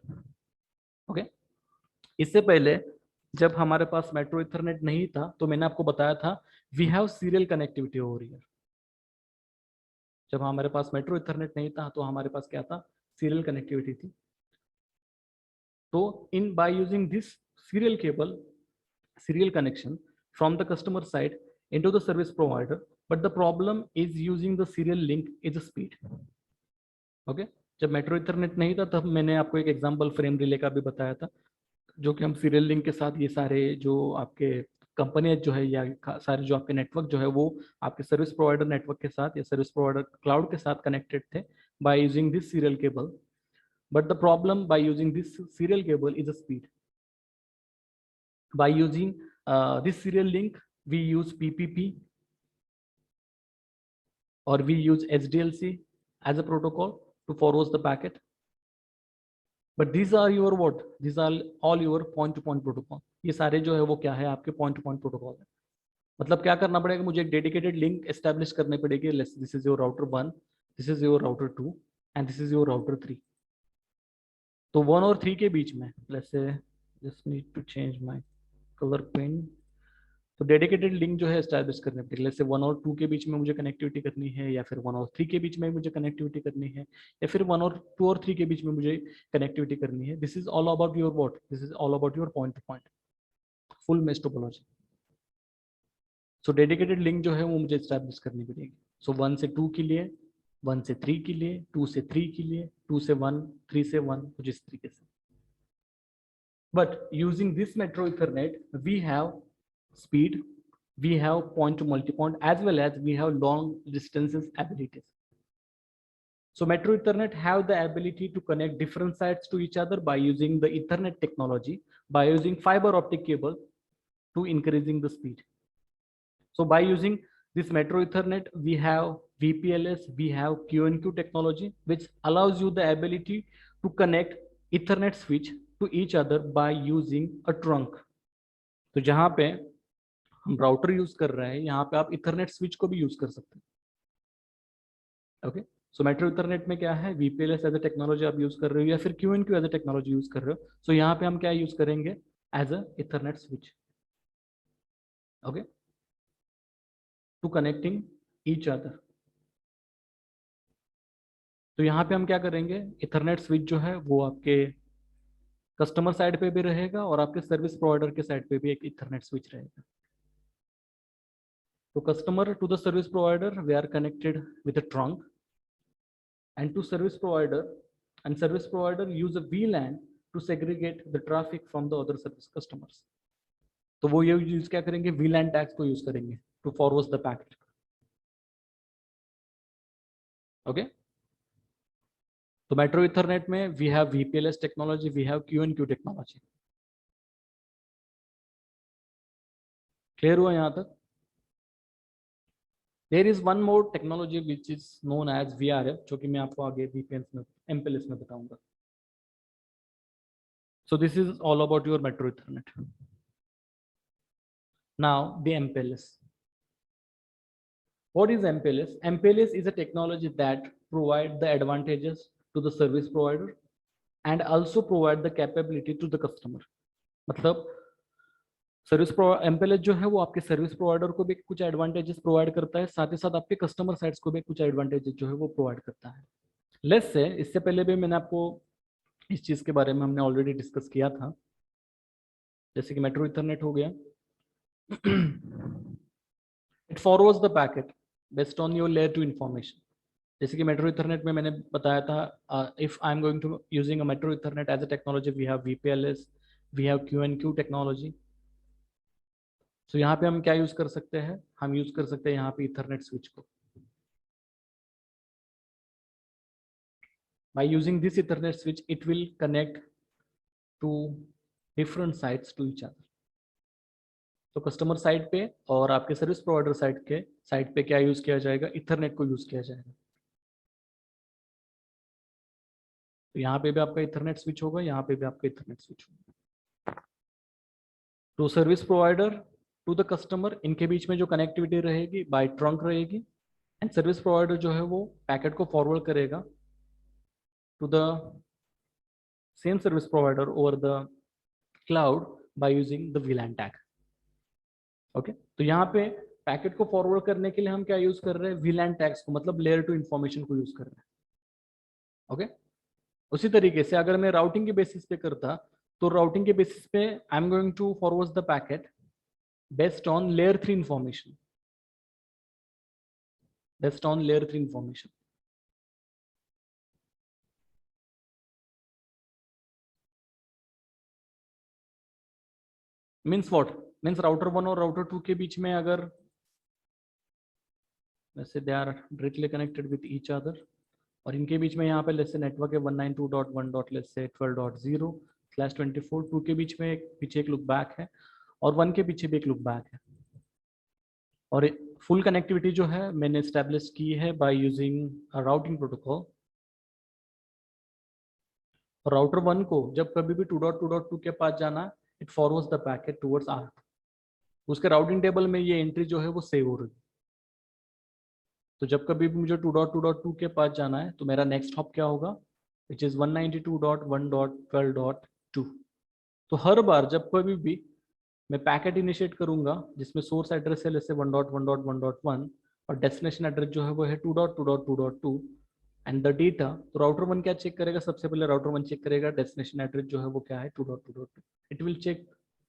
Okay. इससे पहले जब हमारे पास metro Ethernet नहीं था तो मैंने आपको बताया था we have serial connectivity over here. जब हमारे पास मेट्रो इथरनेट नहीं था तो हमारे पास क्या था, सीरियल कनेक्टिविटी थी. तो in by using this serial cable, serial connection from the customer side into the service provider, but the problem is using the serial link is the speed. Okay. जब metro Ethernet नहीं था तब मैंने आपको एक example frame relay का भी बताया था, जो कि हम सीरियल लिंक के साथ ये सारे जो आपके कंपनी जो है या सारे जो आपके नेटवर्क जो है वो आपके सर्विस प्रोवाइडर नेटवर्क के साथ या सर्विस प्रोवाइडर क्लाउड के साथ कनेक्टेड थे bye using this serial cable. But the problem by using this serial cable is the speed. By using this serial link, we use PPP or we use SDLC as a protocol to forward the packet. But these are your what? These are all your point-to-point protocol. ये सारे जो है वो क्या है, आपके point-to-point protocol है. मतलब क्या करना पड़ेगा, मुझे एक dedicated link establish करनी पड़ेगी. This is your router 1, this is your router 2, and this is your router 3. तो 1 और 3 के बीच में let's say just need to change my color pin. तो डेडिकेटेड लिंक जो है एस्टैब्लिश करने पड़ेगी। जैसे 1 और 2 के बीच में मुझे कनेक्टिविटी करनी है, या फिर 1 और 3 के बीच में मुझे कनेक्टिविटी करनी है, या फिर 1 और 2 और 3 के बीच में मुझे कनेक्टिविटी करनी है। This is all about your what, this is all about your point to point full mesh topology. So dedicated link जो है वो मुझे एस्टैब्लिश करनी पड़ेगी। सो 1 से 2 के लिए, 1 से 3 के लिए, 2 से 3 के लिए, 2 से 1, 3 से 1, कुछ इस तरीके से। But using this metro Ethernet, we have speed, we have point to multi-point, as well as we have long distances abilities. So metro Ethernet have the ability to connect different sites to each other by using the Ethernet technology, by using fiber optic cable to increasing the speed. So by using this metro Ethernet, we have VPLS, we have QNQ technology, which allows you the ability to connect Ethernet switch to each other by using a trunk. तो जहां पे हम router use कर रहे हैं, यहाँ पे आप इथरनेट स्विच को भी यूज कर सकते हैं। ओके, सो मेट्रो इथरनेट में क्या है, VPLS एज अ टेक्नोलॉजी आप यूज कर रहे हो, या फिर QNQ as a technology use कर रहे हो। सो यहाँ पे हम क्या यूज करेंगे, as a Ethernet switch, okay, to connecting each other. तो यहाँ पे हम क्या करेंगे, इथरनेट स्विच जो है वो आपके कस्टमर साइड पे भी रहेगा और आपके सर्विस प्रोवाइडर के साइड पे भी एक इथरनेट स्विच रहेगा। तो customer to the service provider we are connected with a trunk, and to service provider, and service provider use a VLAN to segregate the traffic from the other service customers. तो वो ये use क्या करेंगे, VLAN tags को use करेंगे to forward the packet. Okay, तो metro Ethernet में we have VPLS technology, we have QNQ technology. Clear हुआ यहाँ तक? There is one more technology which is known as VRF, जो कि मैं आपको आगे VPN में MPLS में बताऊंगा। So this is all about your metro Ethernet. Now the MPLS. What is MPLS? MPLS is a technology that provides the advantages to the service provider and also provide the capability to the customer. मतलब service MPLS जो है वो आपके service provider को भी कुछ advantages provide करता है, साथ ही साथ आपके कस्टमर साइट्स को भी कुछ एडवांटेजेस जो है वो प्रोवाइड करता है। लेट्स से इससे पहले भी मैंने आपको इस चीज के बारे में हमने ऑलरेडी डिस्कस किया था, जैसे कि मेट्रो इथरनेट हो गया। It forwards the packet based on your layer two information. जैसे कि मेट्रो इथरनेट में मैंने बताया था, if I am going to using a metro Ethernet as a technology, we have VPLS, we have QNQ technology. So यहाँ पे हम क्या यूज कर सकते हैं, हम यूज कर सकते हैं यहाँ पे इथरनेट स्विच को। By using this Ethernet switch, it will connect to different sites to each other. तो कस्टमर साइड पे और आपके सर्विस प्रोवाइडर साइड के साइड पे क्या यूज किया जाएगा, इथरनेट को यूज किया जाएगा। तो यहाँ पे भी आपका इथरनेट स्विच होगा, यहाँ पे भी आपका इथरनेट स्विच होगा। तो service provider to the customer, इनके बीच में जो कनेक्टिविटी रहेगी बाय ट्रंक रहेगी, एंड सर्विस प्रोवाइडर जो है वो पैकेट को फॉरवर्ड करेगा to the same service provider over the cloud by using the VLAN tag. Okay, तो यहाँ पे पैकेट को फॉरवर्ड करने के लिए हम क्या यूज कर रहे हैं, VLAN टैग्स को, मतलब लेयर टू इंफॉर्मेशन को यूज कर रहे हैं। ओके, उसी तरीके से अगर मैं राउटिंग के बेसिस पे करता, तो राउटिंग के बेसिस पे I am going to forward the packet based on layer 3 information, based on layer 3 information. Means what, means router 1 और राउटर 2 के बीच में अगर वैसे they are directly connected with each other, और इनके बीच में यहाँ पे लेट्स से नेटवर्क है 192.1.12/24, 2 के बीच में पीछे एक लुक बैक है और 1 के पीछे भी एक लुक बैक है। और फुल कनेक्टिविटी जो है मैंने एस्टेब्लिश की है by using routing protocol. Router 1 को जब कभी भी 2.2.2 के पास जाना, it forwards the packet towards R। उसके राउटिंग टेबल में ये एंट्री जो है वो सेव हो रही है। तो जब कभी भी मुझे 2.2.2 के पास जाना है तो मेरा नेक्स्ट हॉप क्या होगा, विच इज 192.1.12.2। तो हर बार जब कभी भी मैं पैकेट इनिशिएट करूंगा जिसमें सोर्स एड्रेस है जैसे 1.1.1.1 और डेस्टिनेशन एड्रेस जो है वो है 2.2.2.2 एंड द डेटा। तो राउटर 1 क्या चेक करेगा, सबसे पहले राउटर 1 चेक करेगा डेस्टिनेशन एड्रेस जो है वो क्या है 2.2.2। It will check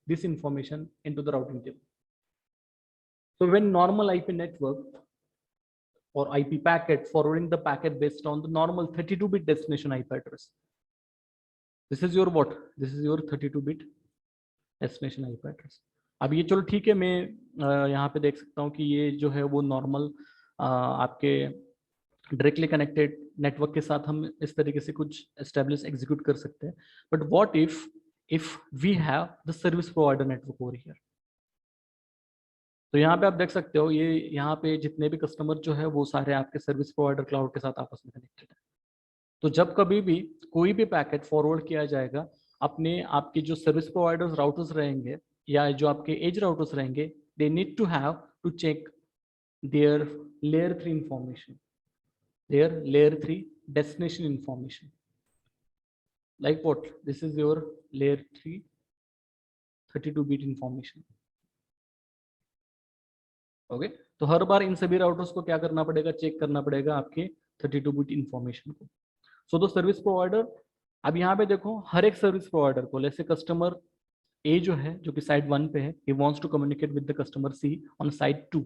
this information into the routing table. So when normal IP network or IP packet forwarding the packet based on the normal 32-bit destination IP address. This is your what? This is your 32-bit destination IP address. अब ये चलो ठीक है, मैं यहाँ पे देख सकता हूँ कि ये जो है वो नॉर्मल आपके डायरेक्टली कनेक्टेड नेटवर्क के साथ हम इस तरीके से कुछ एस्टेब्लिश एग्जीक्यूट कर सकते हैं। But what if we have the service provider network over here. तो यहाँ पे आप देख सकते हो ये यहाँ पे जितने भी कस्टमर जो है वो सारे आपके सर्विस प्रोवाइडर क्लाउड के साथ आपस में कनेक्टेड है। तो जब कभी भी कोई भी पैकेट फॉरवर्ड किया जाएगा, अपने आपके जो सर्विस प्रोवाइडर्स राउटर्स रहेंगे या जो आपके एज राउटर्स रहेंगे, they need to have to check their layer 3 information, their layer 3 destination information. Like what, this is your layer 3 32-bit information. Okay, तो हर बार इन सभी राउटर्स को क्या करना पड़ेगा, चेक करना पड़ेगा आपके 32-bit इंफॉर्मेशन को। सो द सर्विस प्रोवाइडर, अब यहाँ पे देखो हर एक सर्विस प्रोवाइडर को, जैसे कस्टमर ए जो है जो कि साइड 1 पे है, he wants to communicate with the customer C on side 2.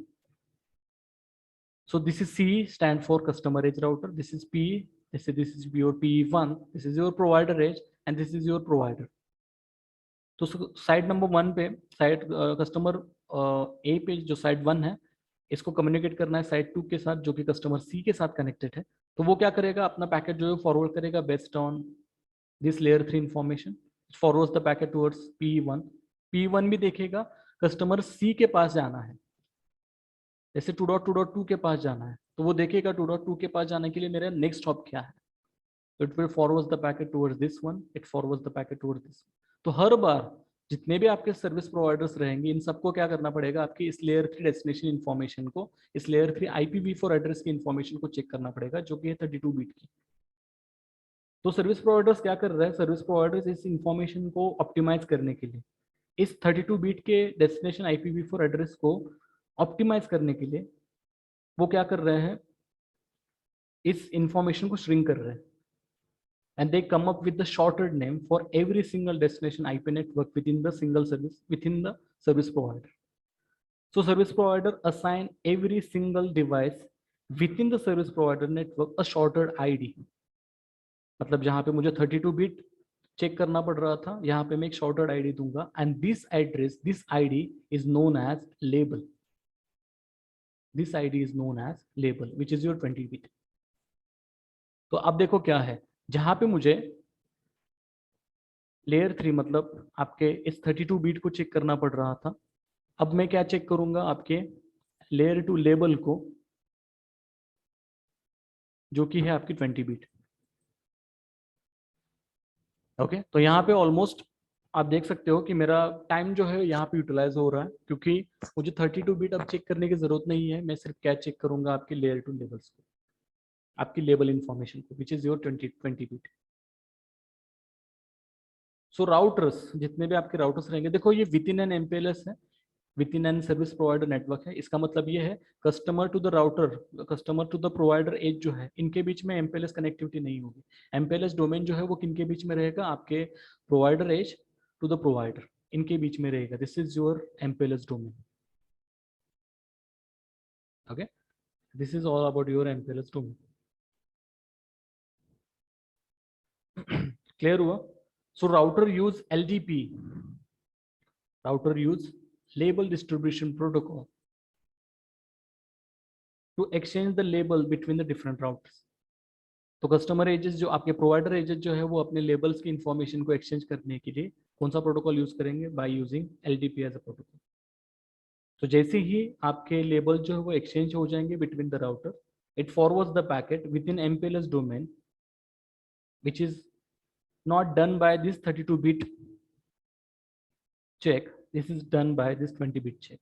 So this is C stand for customer edge router, this is P, this is your P1, this is your provider edge and this is your provider. तो side number 1 पे side customer ए पे जो side 1 है इसको communicate करना है side 2 के साथ जो कि कस्टमर सी के साथ कनेक्टेड है। तो वो क्या करेगा, अपना पैकेट जो है फॉरवर्ड करेगा based on this layer 3 information, forwards the packet towards P1। P1 भी देखेगा कस्टमर सी के पास जाना है, जैसे 2.2.2 के पास जाना है, तो वो देखेगा 2.2 के पास जाने के लिए मेरा नेक्स्ट हॉप क्या है, तो it will forwards the packet towards this one, it forwards the packet towards this. तो हर बार जितने भी आपके सर्विस प्रोवाइडर्स रहेंगे इन सबको क्या करना पड़ेगा, आपकी इस लेयर 3 डेस्टिनेशन इन्फॉर्मेशन को, इस लेयर 3 IPv4 एड्रेस की इन्फॉर्मेशन को चेक करना पड़ेगा जो कि है 32-bit की। तो सर्विस प्रोवाइडर्स क्या कर रहे हैं, सर्विस प्रोवाइडर्स इस इंफॉर्मेशन को ऑप्टिमाइज करने के लिए, इस 32-bit के डेस्टिनेशन IPv4 एड्रेस को ऑप्टिमाइज करने के लिए वो क्या कर रहे हैं, इस इंफॉर्मेशन को श्रिंक कर रहे हैं। And they come up with the shortened name for every single destination IP network within the single service, within the service provider. So service provider assign every single device within the service provider network a shorted ID. मतलब जहाँ पे मुझे 32-bit check करना पड़ रहा था, यहाँ पे मैं एक shorted ID दूंगा, and this address, this ID is known as label. This ID is known as label, which is your 20-bit. तो अब देखो क्या है, जहां पे मुझे लेयर 3 मतलब आपके इस 32-bit को चेक करना पड़ रहा था, अब मैं क्या चेक करूंगा, आपके लेयर 2 लेबल को जो कि है आपकी 20-bit। ओके, तो यहाँ पे ऑलमोस्ट आप देख सकते हो कि मेरा टाइम जो है यहाँ पे यूटिलाइज हो रहा है, क्योंकि मुझे 32-bit अब चेक करने की जरूरत नहीं है, मैं सिर्फ क्या चेक करूंगा, आपके लेयर 2 लेबल्स को, आपकी लेबल इंफॉर्मेशन को, which is your 20-bit। So routers, जितने भी आपके राउटर्स रहेंगे, देखो ये विद इन एन MPLS है, within an service provider network है। इसका मतलब ये है customer to the router, customer to the provider edge जो है, इनके बीच में MPLS कनेक्टिविटी नहीं होगी। MPLS डोमेन जो है वो किनके बीच में रहेगा, आपके provider as to the provider, इनके बीच में रहेगा। This is your MPLS domain. Okay, this is all about your MPLS domain. Clear हुआ? So router use LDP, router use label distribution protocol to exchange the label between the different routers. तो customer edges जो आपके provider edges जो है वो अपने labels की information को एक्सचेंज करने के लिए कौन सा प्रोटोकॉल यूज करेंगे, by using LDP as a protocol. तो जैसे ही आपके लेबल जो है वो एक्सचेंज हो जाएंगे between the router, it forwards the packet with in MPLS domain which is not done by this 32-bit check, this is done by this 20-bit check।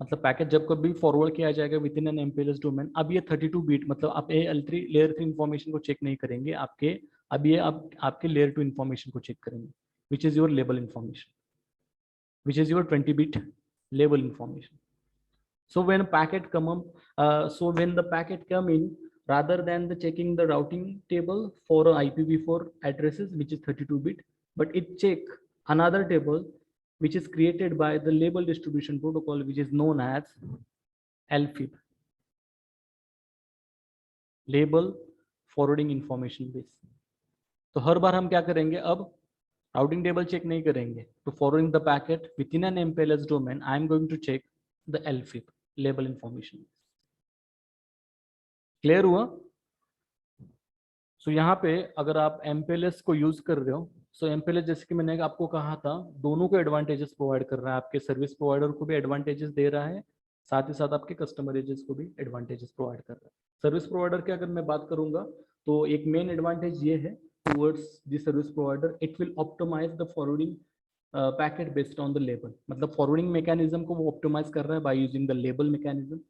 मतलब packet जब कभी फॉरवर्ड किया जाएगा with in an MPLS domain, अब ये 32-bit मतलब आप L3 layer 3 information को चेक नहीं करेंगे, आपके अब ये आपके लेयर 2 इंफॉर्मेशन को चेक करेंगे, विच is your label information. which is your 20-bit label information. So when a packet come up, when the packet come in, rather than the checking the routing table for IPv4 addresses, which is 32-bit, but it check another table which is created by the label distribution protocol, which is known as LFIB, label forwarding information base. तो हर बार हम क्या करेंगे, अब routing table check नहीं करेंगे. To forwarding the packet within an MPLS domain, I am going to check the LFIB, label information. Clear हुआ? So यहाँ पे अगर आप MPLS को यूज कर रहे हो, सो MPLS जैसे कि मैंने आपको कहा था, दोनों को एडवांटेजेस प्रोवाइड कर रहा है. आपके सर्विस प्रोवाइडर को भी एडवांटेजेस दे रहा है, साथ ही साथ आपके कस्टमर एजेस को भी एडवांटेजेस प्रोवाइड कर रहा है. सर्विस प्रोवाइडर की अगर मैं बात करूंगा तो एक मेन एडवांटेज ये है towards the service provider, it will optimise the forwarding packet based on the label. मतलब फॉरवर्डिंग मैकेनिज्म को वो ऑप्टिमाइज कर रहा है by using the label mechanism.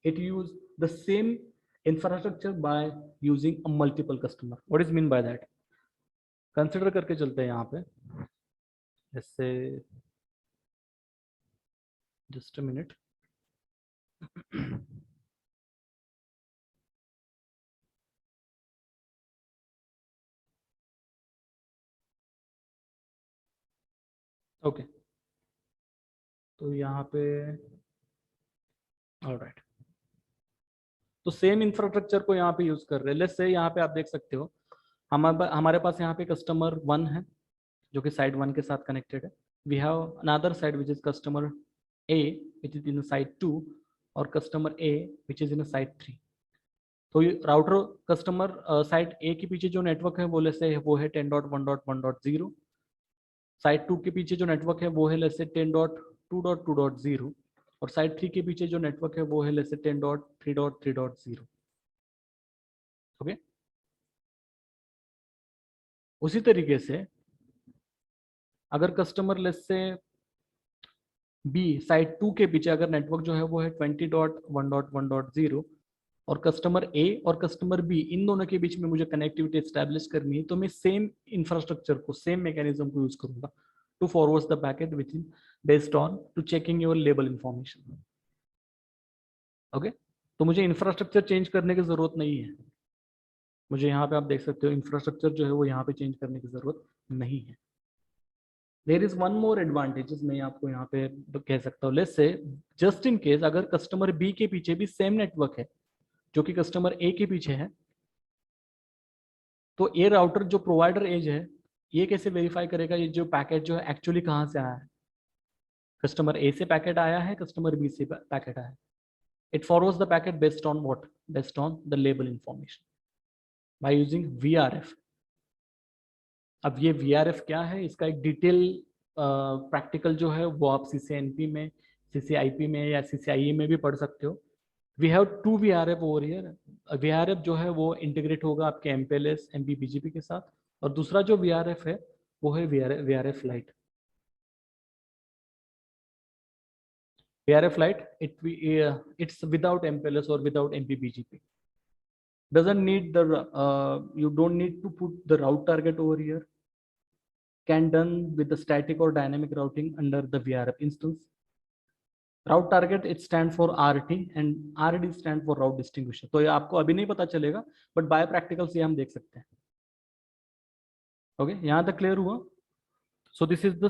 It use the same infrastructure by using a multiple customer. What is mean by that? Consider करके चलते हैं यहाँ पे. जैसे just a minute. Okay. तो यहाँ पे alright. तो सेम इंफ्रास्ट्रक्चर को यहाँ पे यूज कर रहे हैं. लेट्स से यहाँ पे आप देख सकते हो हमारे पास यहाँ पे कस्टमर 1 है जो कि साइड 1 के साथ कनेक्टेड है. We have another side which is customer A which is in side 2 और customer A which is in side 3. तो राउटर कस्टमर साइड A के पीछे जो नेटवर्क है वो लेसे वो है 10.1.1.0. साइड 2 के पीछे जो नेटवर्क है वो है लेसे 10.2.2.0 और साइड 3 के पीछे जो नेटवर्क है वो है लेसे 10.3.3.0. ओके. उसी तरीके से अगर कस्टमर लेस से B साइड 2 के पीछे अगर नेटवर्क जो है वो है 20.1.1.0 और कस्टमर A और कस्टमर B इन दोनों के बीच में मुझे कनेक्टिविटी एस्टैब्लिश करनी है, तो मैं सेम इंफ्रास्ट्रक्चर को, सेम मैकेनिज्म को यूज करूंगा to forward the packet within based on to checking your label information. Okay. तो मुझे इंफ्रास्ट्रक्चर चेंज करने की जरूरत नहीं है. मुझे यहाँ पे आप देख सकते हो इंफ्रास्ट्रक्चर जो है वो यहाँ पे चेंज करने की जरूरत नहीं है. There is one more advantages मैं आपको यहाँ पे कह सकता हूँ. Let's say just in case अगर कस्टमर B के पीछे भी सेम नेटवर्क है जो कि कस्टमर A के पीछे है, तो ये राउटर जो प्रोवाइडर एज है ये कैसे वेरीफाई करेगा ये जो पैकेट जो है एक्चुअली कहाँ से आया है? कस्टमर A से पैकेट आया है, कस्टमर B से पैकेट आया है. It forwards the packet based on what? Based on the label information by using VRF. अब ये VRF क्या है, इसका एक डिटेल प्रैक्टिकल जो है वो आप CCNP में, CCIP में या CCIE में भी पढ़ सकते हो. We have 2 VRF over here. VRF जो है वो इंटीग्रेट होगा आपके MPLS MPBGP के साथ और दूसरा जो VRF है वो है VRF Lite. VRF Lite it's without MPLS or without MPBGP. Doesn't need the you don't need to put the route target over here. Can done with the static or dynamic routing under the VRF instance. Route target it stand for RT and RD stand for route distinguisher. तो ये आपको अभी नहीं पता चलेगा but by practical से हम देख सकते हैं. ओके. यहाँ तक क्लियर हुआ? So this is the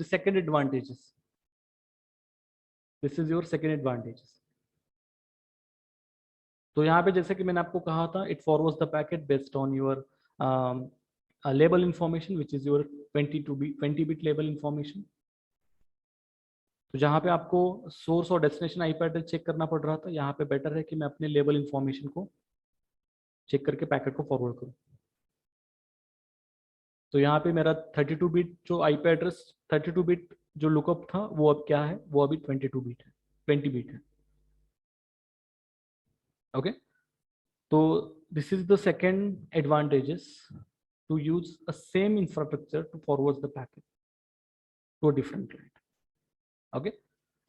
second advantages. This is your second advantages. तो यहाँ पे जैसे कि मैंने आपको कहा था, it forwards the packet based on your label information which is your 20-bit label information. तो जहाँ पे आपको सोर्स और डेस्टिनेशन IP एड्रेस चेक करना पड़ रहा था, यहाँ पे बेटर है कि मैं अपने लेबल इंफॉर्मेशन को चेक करके पैकेट को फॉरवर्ड करूँ. तो यहाँ पे मेरा 32-bit जो IP एड्रेस 32-bit जो लुकअप था वो अब क्या है, वो अभी 22-bit है, 20-bit है. ओके. तो this is the second advantages to use a same infrastructure to forward the packet to a different client. Okay.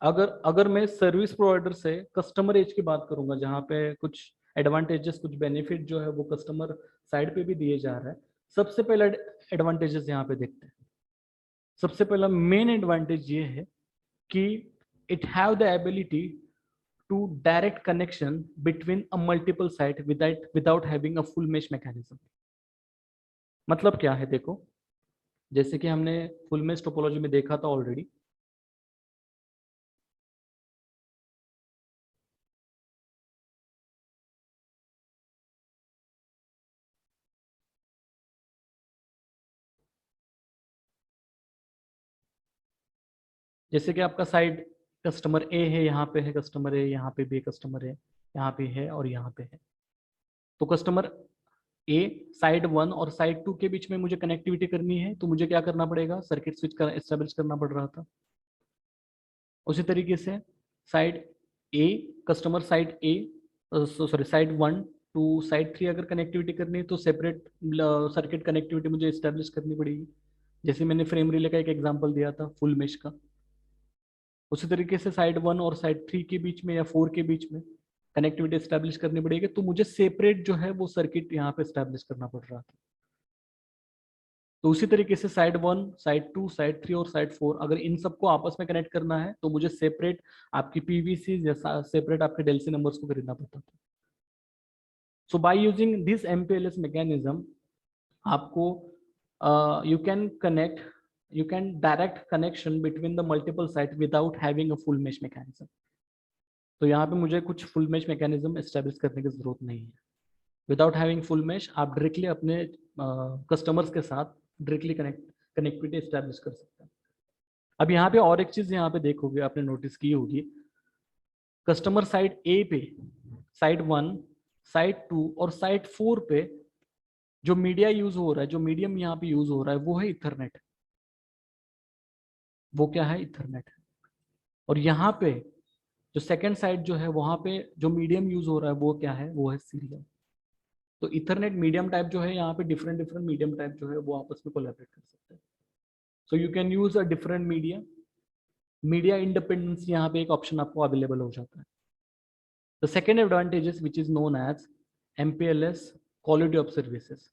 अगर मैं सर्विस प्रोवाइडर से कस्टमर एज की बात करूंगा, जहाँ पे कुछ एडवांटेजेस, कुछ बेनिफिट जो है वो कस्टमर साइड पे भी दिए जा रहा है. सबसे पहले एडवांटेजेस यहाँ पे देखते हैं. सबसे पहला मेन एडवांटेज ये है कि it have the ability to direct connection between a multiple site without having a full mesh mechanism. मतलब क्या है देखो, जैसे कि हमने फुल मेश टोपोलॉजी में देखा था ऑलरेडी, जैसे कि आपका साइड कस्टमर ए है, यहाँ पे है कस्टमर ए, यहाँ पे भी कस्टमर यहाँ पे है और यहाँ पे है। तो कस्टमर ए साइड 1 और साइड 2 के बीच में मुझे कनेक्टिविटी करनी है, तो मुझे क्या करना पड़ेगा, सर्किट स्विच कर एस्टेब्लिश करना पड़ रहा था। उसी तरीके से side A, customer side A, sorry side 1 to side 3 अगर कनेक्टिविटी करनी है तो सेपरेट सर्किट कनेक्टिविटी मुझे एस्टेब्लिश करनी पड़ेगी, जैसे मैंने फ्रेम रिले का एक एग्जांपल दिया था फुल मेश का। उसी तरीके से साइड 1 और साइड 3 के बीच में या 4 के बीच में कनेक्टिविटी एस्टेब्लिश करनी पड़ेगी, तो मुझे सेपरेट जो है वो सर्किट यहाँ पे एस्टेब्लिश करना पड़ रहा था। तो उसी तरीके से साइड 1, साइड 2, साइड 3 और साइड 4 अगर इन सबको आपस में कनेक्ट करना है तो मुझे सेपरेट आपकी पीवीसी जैसा सेपरेट आपके डेल्सी नंबर्स को खरीदना पड़ता था। So by using this MPLS mechanism आपको you can connect, you can direct connection between the multiple site without having a full mesh mechanism। तो यहाँ पे मुझे कुछ full mesh mechanism establish करने की जरूरत नहीं है। विदाउट हैविंग फुल मेश आप डायरेक्टली अपने कस्टमर्स के साथ डायरेक्टली कनेक्टिविटी एस्टेब्लिश कर सकते हैं। अब यहाँ पे और एक चीज यहाँ पे देखोगे, आपने नोटिस की होगी, कस्टमर साइड ए पे साइड 1, साइड 2 और साइड 4 पे जो मीडिया यूज हो रहा है, जो मीडियम यहाँ पे यूज हो रहा है वो है इथरनेट। वो क्या है, इथरनेट। और यहाँ पे जो सेकेंड साइड जो है वहां पे जो मीडियम यूज हो रहा है वो क्या है, वो है सीरियल। तो इथरनेट मीडियम टाइप जो है, यहाँ पे डिफरेंट डिफरेंट मीडियम टाइप जो है वो आपस में कोलैबोरेट कर सकते हैं। So you can use a different media, media independence यहाँ पे एक ऑप्शन आपको अवेलेबल हो जाता है। The second advantages which is known as MPLS quality of services.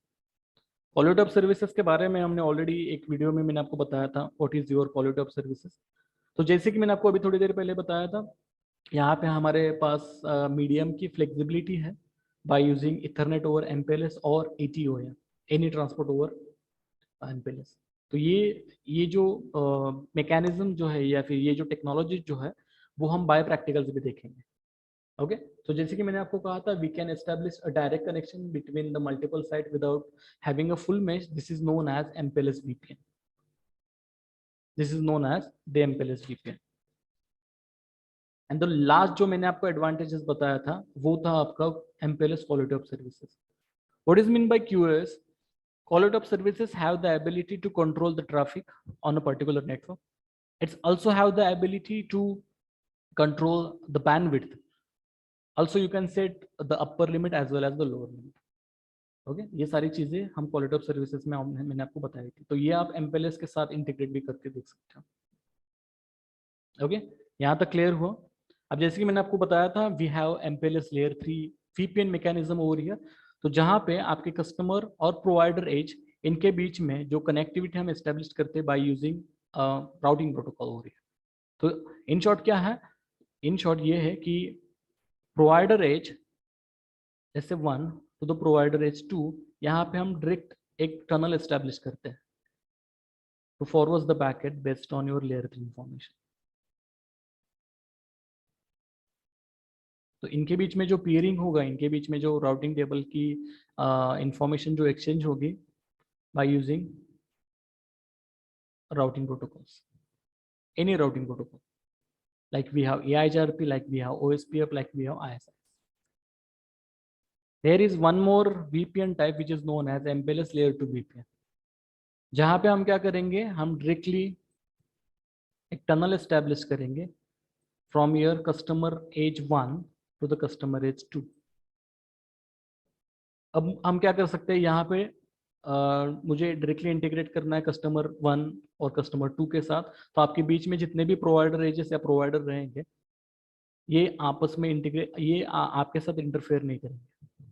Quality of services के बारे में हमने ऑलरेडी एक वीडियो में मैंने आपको बताया था, what is your quality of services. तो जैसे कि मैंने आपको अभी थोड़ी देर पहले बताया था, यहाँ पे हमारे पास मीडियम की फ्लेक्सिबिलिटी है by using Ethernet over MPLS और एटीओएम, एनी ट्रांसपोर्ट ओवर एमपीएलएस। तो ये जो मैकेनिज्म जो है या फिर ये जो टेक्नोलॉजी जो है वो हम बाय प्रैक्टिकल्स भी देखेंगे। ओके, तो जैसे कि मैंने आपको कहा था, we can establish a direct connection between the multiple site without having a full mesh. This is known as MPLS VPN. This is known as the MPLS VPN. And the last जो मैंने आपको advantages बताया था वो था आपका MPLS quality of services. What is mean by QoS? Quality of services have the ability to control the traffic on a particular network. It's also have the ability to control the bandwidth. Also, you can set the upper limit as well as the lower limit. Okay, ये सारी चीजें हम quality of services में मैंने आपको बताई थी, तो ये आप एमपीएलएस के साथ इंटीग्रेट भी करके देख सकते हो। ओके, यहाँ तक क्लियर हुआ? अब जैसे कि मैंने आपको बताया था, we have MPLS layer 3 VPN mechanism over here. तो जहाँ पे आपके कस्टमर और प्रोवाइडर एज इनके बीच में जो कनेक्टिविटी हम एस्टेब्लिश करते हैं बाय यूजिंग राउटिंग प्रोटोकॉल हो रही है। तो इन शॉर्ट क्या है, इन शॉर्ट ये है कि प्रोवाइडर एज जैसे 1 टू द प्रोवाइडर एज 2, यहाँ पे हम डायरेक्ट एक टनल एस्टेब्लिश करते हैं to forward the packet based on your layer 3 information. तो इनके बीच में जो पियरिंग होगा, इनके बीच में जो राउटिंग टेबल की इंफॉर्मेशन जो एक्सचेंज होगी by using routing protocols, any routing protocol, like we have AIGRP, like we have OSPF, like we have ISI. There is one more VPN type which is known as MPLS layer 2 VPN, जहां पे हम क्या करेंगे, हम directly एक tunnel establish करेंगे from your customer edge 1 to the customer edge 2। अब हम क्या कर सकते हैं, यहाँ पे मुझे डायरेक्टली इंटीग्रेट करना है कस्टमर 1 और कस्टमर 2 के साथ, तो आपके बीच में जितने भी प्रोवाइडर एजेस या प्रोवाइडर रहेंगे ये आपस में इंटीग्रेट, ये आपके साथ इंटरफेयर नहीं करेंगे।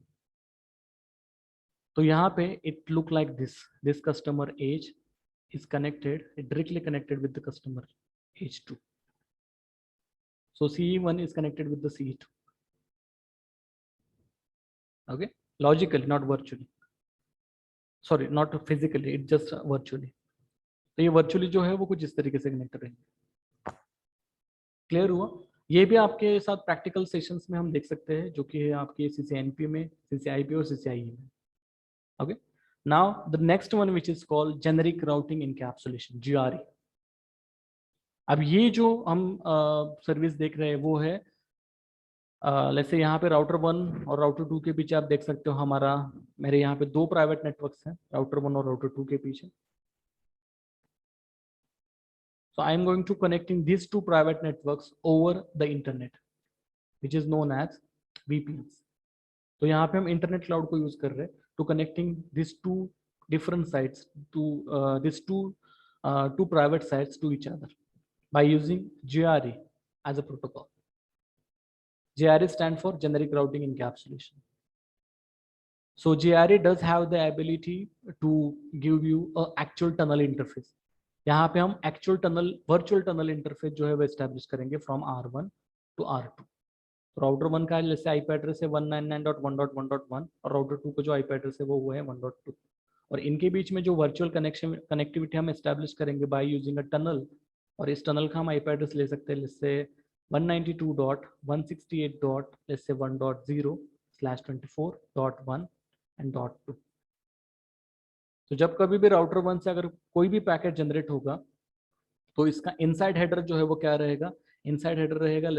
तो यहाँ पे it look like this, this customer edge is connected, directly connected with the customer H2. So CE1 is connected with the CE2. Okay, logically, not virtually. Sorry, not physically, it's just virtually. तो ये virtually जो है वो कुछ इस तरीके से connect रहेंगे. क्लियर हुआ? ये भी आपके साथ प्रैक्टिकल सेशंस में हम देख सकते हैं, जो कि है आपके CCNP में, CCIP और CCIE में. Okay. Now the next one, which is called generic routing encapsulation, GRE. अब ये जो हम सर्विस देख रहे हैं वो है, जैसे यहाँ पे राउटर 1 और राउटर 2 के पीछे आप देख सकते हो हमारा, मेरे यहाँ पे 2 प्राइवेट नेटवर्क्स हैं राउटर 1 और राउटर 2 के पीछे. So I am going to connecting these 2 private networks over the internet, which is known as VPNs. तो यहाँ पे हम इंटरनेट क्लाउड को यूज कर रहे हैं to connecting these 2 different sites to these two private sites to each other by using GRE as a protocol. GRE stand for generic routing encapsulation. So GRE does have the ability to give you a actual tunnel interface. यहाँ पे हम actual tunnel, virtual tunnel interface जो है वो establish करेंगे from R1 to R2. तो router 1 का जैसे आईपी एड्रेस है 199.1.1.1 और राउटर 2 का जो आईपी एड्रेस है वो है 1.2, और इनके बीच में जो वर्चुअल कनेक्टिविटी हम एस्टैब्लिश करेंगे बाय यूजिंग अ टनल, और इस टनल का हम आईपी एड्रेस ले सकते हैं जैसे 192.168.1.0/24.1 एंड .2. तो जब कभी भी राउटर 1 से अगर कोई भी पैकेट जनरेट होगा तो इसका इनसाइड हेडर जो है वो क्या रहेगा, इनसाइड हेडर रहेगा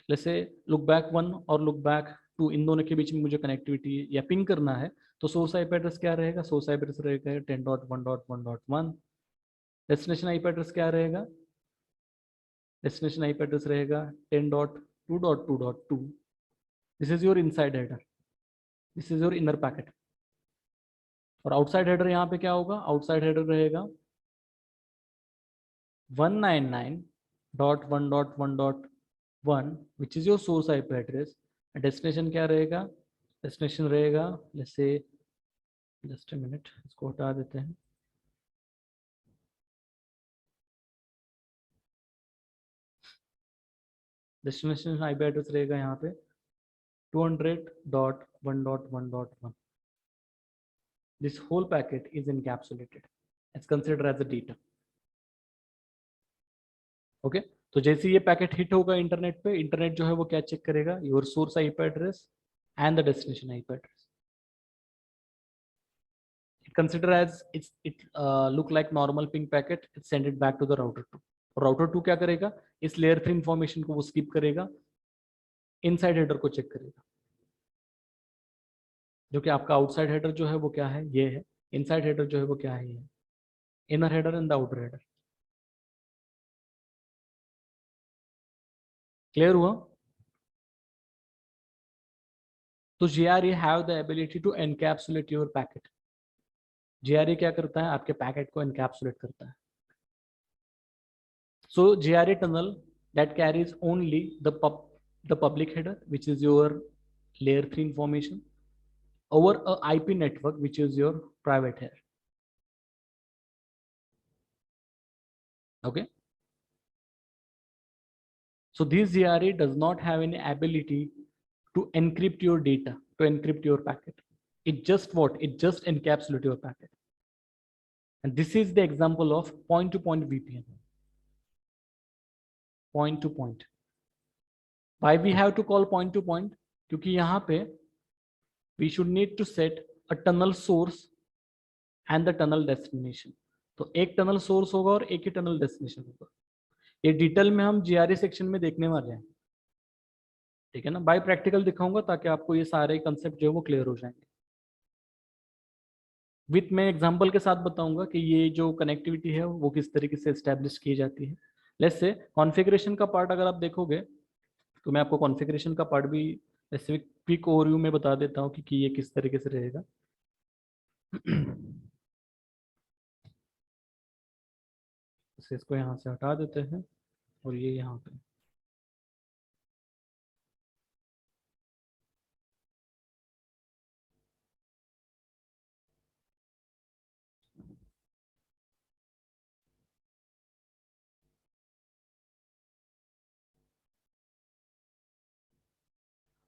जैसे लुक बैक 1 और लुक बैक 2, इन दोनों के बीच में मुझे कनेक्टिविटी या पिंग करना है तो सोर्स आईपी एड्रेस क्या रहेगा, सोर्स आईपी एड्रेस रहेगा 10.1.1.1. डेस्टिनेशन आईपी एड्रेस क्या रहेगा, डेस्टिनेशन आईपी एड्रेस रहेगा 10.2.2.2. This is your inside header, this is your inner packet. और आउटसाइड हेडर यहाँ पे क्या होगा, आउटसाइड हेडर रहेगा 199.1.1.1 which is your source IP address. Destination क्या रहेगा, डेस्टिनेशन रहेगा जैसे, जस्ट अ मिनट इसको हटा देते हैं, डेस्टिनेशन आईपी एड्रेस रहेगा यहाँ पे 200.1.1.1. This whole packet is encapsulated. It's considered as a data. Okay तो जैसे ये पैकेट हिट होगा इंटरनेट पे, इंटरनेट जो है वो क्या चेक करेगा, your source IP address and the destination IP address. It consider as it look like normal ping packet, it send it back to the router 2. और राउटर 2 क्या करेगा, इस लेयर 3 इंफॉर्मेशन को वो स्किप करेगा, इनसाइड हेडर को check करेगा, जो कि आपका आउटसाइड हेडर जो है वो क्या है, ये है. इनसाइड हेडर जो है वो क्या है, ये inner header and the outer header. Clear हुआ? तो GRE have the ability to encapsulate your packet. GRE क्या करता है, आपके पैकेट को encapsulate करता है. So GRE tunnel that carries only the public header, which is your layer 3 information, over a IP network, which is your private header. Okay. So this GRE does not have any ability to encrypt your data, to encrypt your packet. It just what? It just encapsulates your packet. And this is the example of point-to-point VPN. Point to point. Why we have to call point to point? क्योंकि यहाँ पे we should need to set a tunnel source and the tunnel destination. तो एक tunnel source होगा और एक ही tunnel destination होगा. ये डिटेल में हम GRE सेक्शन में देखने वाले हैं, ठीक है ना. बाय प्रैक्टिकल दिखाऊंगा ताकि आपको ये सारे कंसेप्ट जो है वो क्लियर हो जाएंगे. विथ मैं एग्जांपल के साथ बताऊंगा कि ये जो कनेक्टिविटी है वो किस तरीके से एस्टेब्लिश की जाती है. लेट्स से कॉन्फ़िगरेशन का पार्ट अगर आप देखोगे तो मैं आपको कॉन्फ़िगरेशन का पार्ट भी ऐसे क्विक ओवरव्यू में बता देता हूँ कि ये किस तरीके से रहेगा. इसको यहाँ से हटा देते हैं और ये यहाँ पे.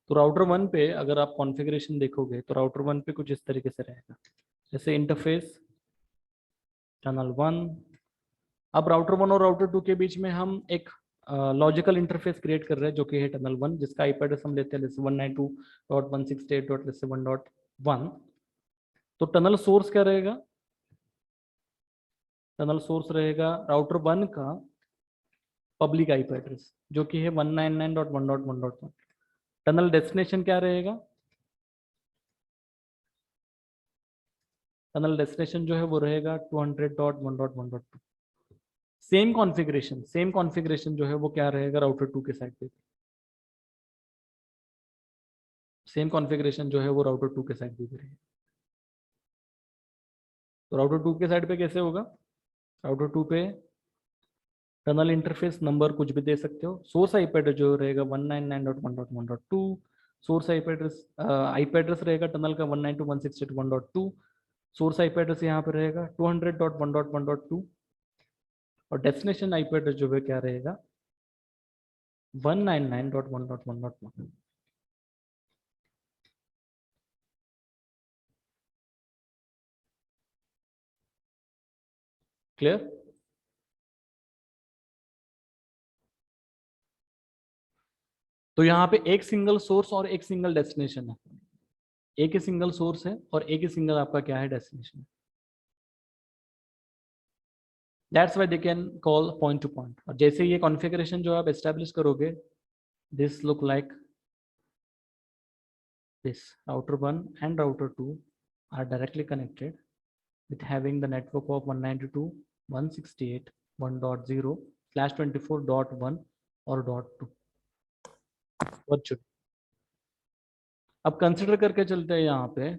तो राउटर 1 पे अगर आप कॉन्फ़िगरेशन देखोगे तो राउटर 1 पे कुछ इस तरीके से रहेगा, जैसे इंटरफेस टनल 1। अब राउटर 1 और राउटर 2 के बीच में हम एक लॉजिकल इंटरफेस क्रिएट कर रहे हैं जो कि है टनल 1, जिसका आईपी एड्रेस हम लेते हैं जैसे 192.168.1। तो टनल सोर्स क्या रहेगा? टनल सोर्स रहेगा राउटर 1 का पब्लिक आईपी एड्रेस जो कि है 199.1.1.1। टनल डेस्टिनेशन क्या रहेगा? टनल डेस्टिनेशन जो है वो रहेगा 200.1.1.2। सेम कॉन्फ़िगरेशन जो है वो क्या रहेगा राउटर 2 के साइड पे? सेम कॉन्फ़िगरेशन जो है वो राउटर 2 के साइड पे भी रहेगा। तो राउटर 2 के साइड पे कैसे होगा? राउटर 2 पे टनल इंटरफेस नंबर कुछ भी दे सकते हो। सोर्स आईपी एड्रेस जो रहेगा 199.1.1.2। सोर्स आईपी एड्रेस रहेगा टनल का 192.168.1.2। सोर्स आईपी एड्रेस यहाँ पे रहेगा 200.1.1.2 और डेस्टिनेशन आईपी एड्रेस जो है क्या रहेगा 199.1.1.1। क्लियर? तो यहाँ पे एक सिंगल सोर्स और एक सिंगल डेस्टिनेशन है, एक ही सिंगल सोर्स है और एक ही सिंगल आपका क्या है destination. That's why they can call point to point. और जैसे ये कॉन्फ़िगरेशन जो आप एस्टेब्लिश करोगे, this look like this. Router 1 and router 2 are directly connected with having the network of 192.168.1.0/24.1 और .2 वर्चुअल। अब कंसिडर करके चलते हैं यहाँ पे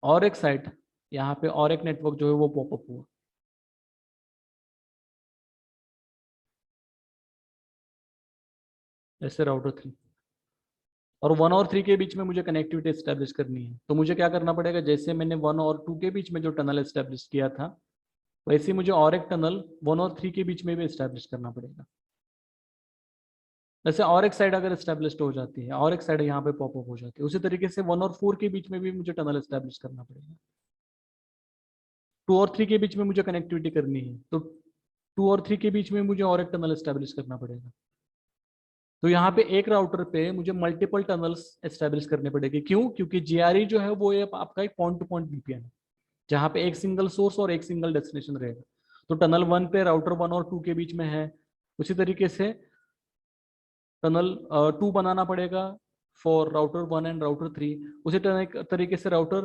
और एक साइट, यहाँ पे और एक नेटवर्क जो है वो पॉपअप हुआ, जैसे राउटर 3 और 1 और 3 के बीच में मुझे कनेक्टिविटी एस्टेब्लिश करनी है। तो मुझे क्या करना पड़ेगा, जैसे मैंने 1 और 2 के बीच में जो टनल एस्टेब्लिश किया था वैसे ही मुझे और एक टनल 1 और 3 के बीच में भी एस्टेब्लिश करना पड़ेगा। जैसे और एक साइड अगर एस्टेब्लिश हो जाती है और एक साइड यहाँ पे पॉपअप हो जाती है, उसी तरीके से 1 और 4 के बीच में भी मुझे टनल एस्टेब्लिश करना पड़ेगा। 2 और 3 के बीच में मुझे कनेक्टिविटी करनी है तो 2 और 3 के बीच में मुझे और एक टनल एस्टेब्लिश करना पड़ेगा। तो यहाँ पे एक राउटर पे मुझे मल्टीपल टनल्स एस्टेब्लिश करने पड़ेंगे। क्यों? क्योंकि जीआरई जो है वो ये आपका एक पॉइंट टू पॉइंट वीपीएन है जहाँ पे एक सिंगल सोर्स और एक सिंगल डेस्टिनेशन रहेगा। तो टनल 1 पे राउटर 1 और 2 के बीच में है, उसी तरीके से टनल 2 बनाना पड़ेगा फॉर राउटर 1 एंड राउटर 3। उसी तरीके से राउटर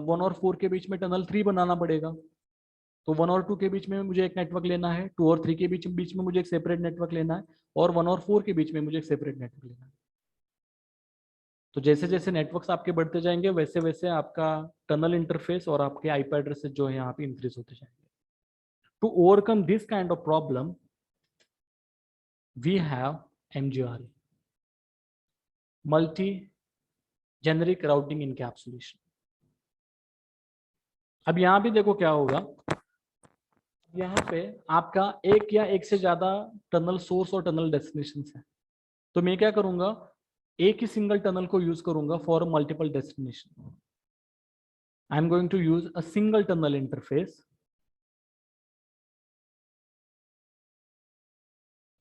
1 और 4 के बीच में टनल 3 बनाना पड़ेगा। तो 1 और 2 के बीच में मुझे एक नेटवर्क लेना है, 2 और 3 के बीच बीच में मुझे एक सेपरेट नेटवर्क लेना है और 1 और 4 के बीच में मुझे एक सेपरेट नेटवर्क लेना है। तो जैसे जैसे नेटवर्क्स आपके बढ़ते जाएंगे वैसे वैसे आपका टनल इंटरफेस और आपके आईपी एड्रेसेस जो है यहाँ पे इंक्रीज होते जाएंगे। To overcome this kind of problem we have MGRE, multi generic routing encapsulation. अब यहाँ भी देखो क्या होगा, यहाँ पे आपका एक या एक से ज्यादा टनल सोर्स और टनल डेस्टिनेशन है। तो मैं क्या करूंगा, एक ही सिंगल टनल को यूज करूंगा for multiple destination. I am going to use a single tunnel interface.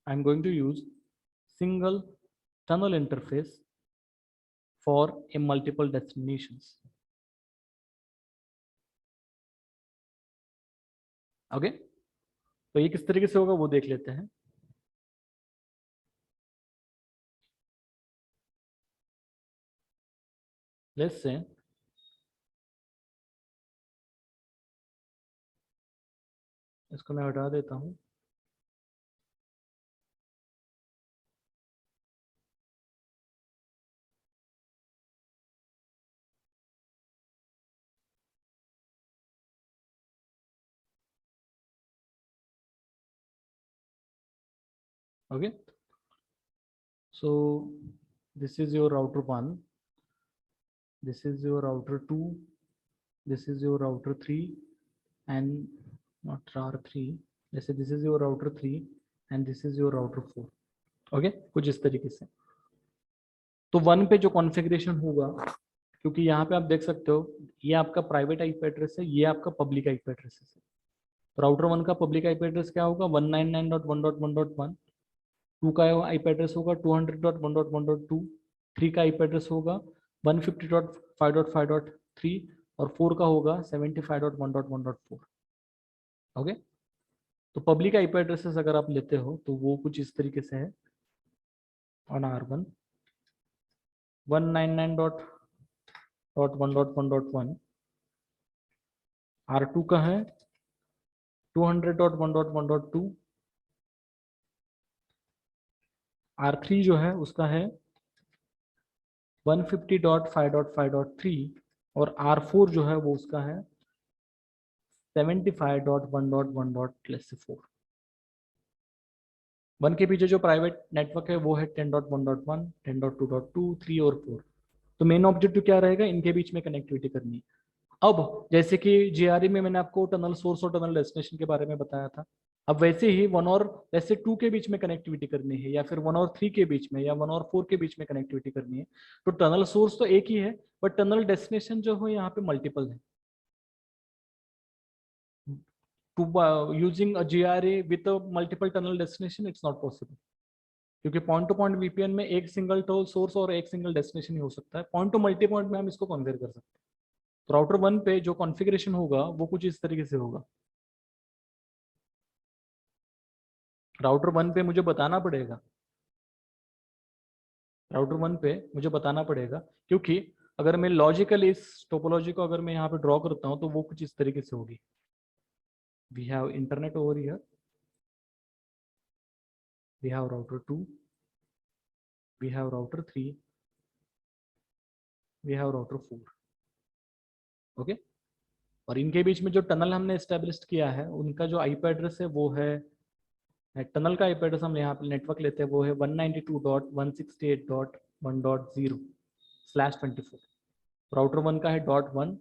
I am going to use single tunnel interface for a multiple destinations. Okay, तो ये किस तरीके से होगा वो देख लेते हैं। लेट्स से इसको मैं हटा देता हूं। Okay, so this is your router 1, this is your router 2, this is your router 3 and not R3, जैसे this is your router 3 and this is your router 4। Okay, कुछ इस तरीके से। तो 1 पे जो कॉन्फ़िगरेशन होगा, क्योंकि यहाँ पे आप देख सकते हो ये आपका प्राइवेट आईपी एड्रेस है, ये आपका पब्लिक आईपी एड्रेस है। तो राउटर 1 का पब्लिक आईपी एड्रेस क्या होगा 199.1.1.1, 2 का आईपी एड्रेस होगा 200.1.1.2, 3 का आईपी एड्रेस होगा 150.5.5.3 और 4 का होगा 75.1.1.4। ओके, तो पब्लिक आईपी एड्रेसेस अगर आप लेते हो तो वो कुछ इस तरीके से है। ऑन R1 199.1.1.1, R2 का है 200.1.1.2, R3 जो है उसका है 150.5.5.3 और R4 जो है वो उसका है 75.1.1.4। 1 के पीछे जो प्राइवेट नेटवर्क है वो है 10.1.1, 10.2.2, 3 और 4। तो मेन ऑब्जेक्टिव क्या रहेगा, इनके बीच में कनेक्टिविटी करनी है। अब जैसे कि जीआरई में मैंने आपको टनल सोर्स और टनल डेस्टिनेशन के बारे में बताया था, अब वैसे ही 1 और जैसे 2 के बीच में कनेक्टिविटी करनी है, या फिर 1 और 3 के बीच में, या 1 और 4 के बीच में कनेक्टिविटी करनी है, तो टनल सोर्स तो एक ही है, बट टनल डेस्टिनेशन जो है यहाँ पे मल्टीपल है। To using a GRE with a multiple tunnel destination it's not possible, क्योंकि पॉइंट टू पॉइंट वीपीएन में एक सिंगल सोर्स और एक सिंगल डेस्टिनेशन ही हो सकता है। पॉइंट टू मल्टी पॉइंट में हम इसको कॉन्फ़िगर कर सकते हैं। तो राउटर 1 पे जो कॉन्फ़िगरेशन होगा वो कुछ इस तरीके से होगा। राउटर 1 पे मुझे बताना पड़ेगा, राउटर 1 पे मुझे बताना पड़ेगा, क्योंकि अगर मैं लॉजिकल इस टोपोलॉजी को अगर मैं यहाँ पे ड्रॉ करता हूँ तो वो कुछ इस तरीके से होगी। We have internet over here, we have router 2, we have router 3, we have router 4। Okay, और इनके बीच में जो टनल हमने एस्टेब्लिश किया है उनका जो आईपी एड्रेस है वो है, टनल का आईपी एड्रेस हम यहाँ पे नेटवर्क लेते हैं वो है 192.168.1.0/24। राउटर 1 का है .1,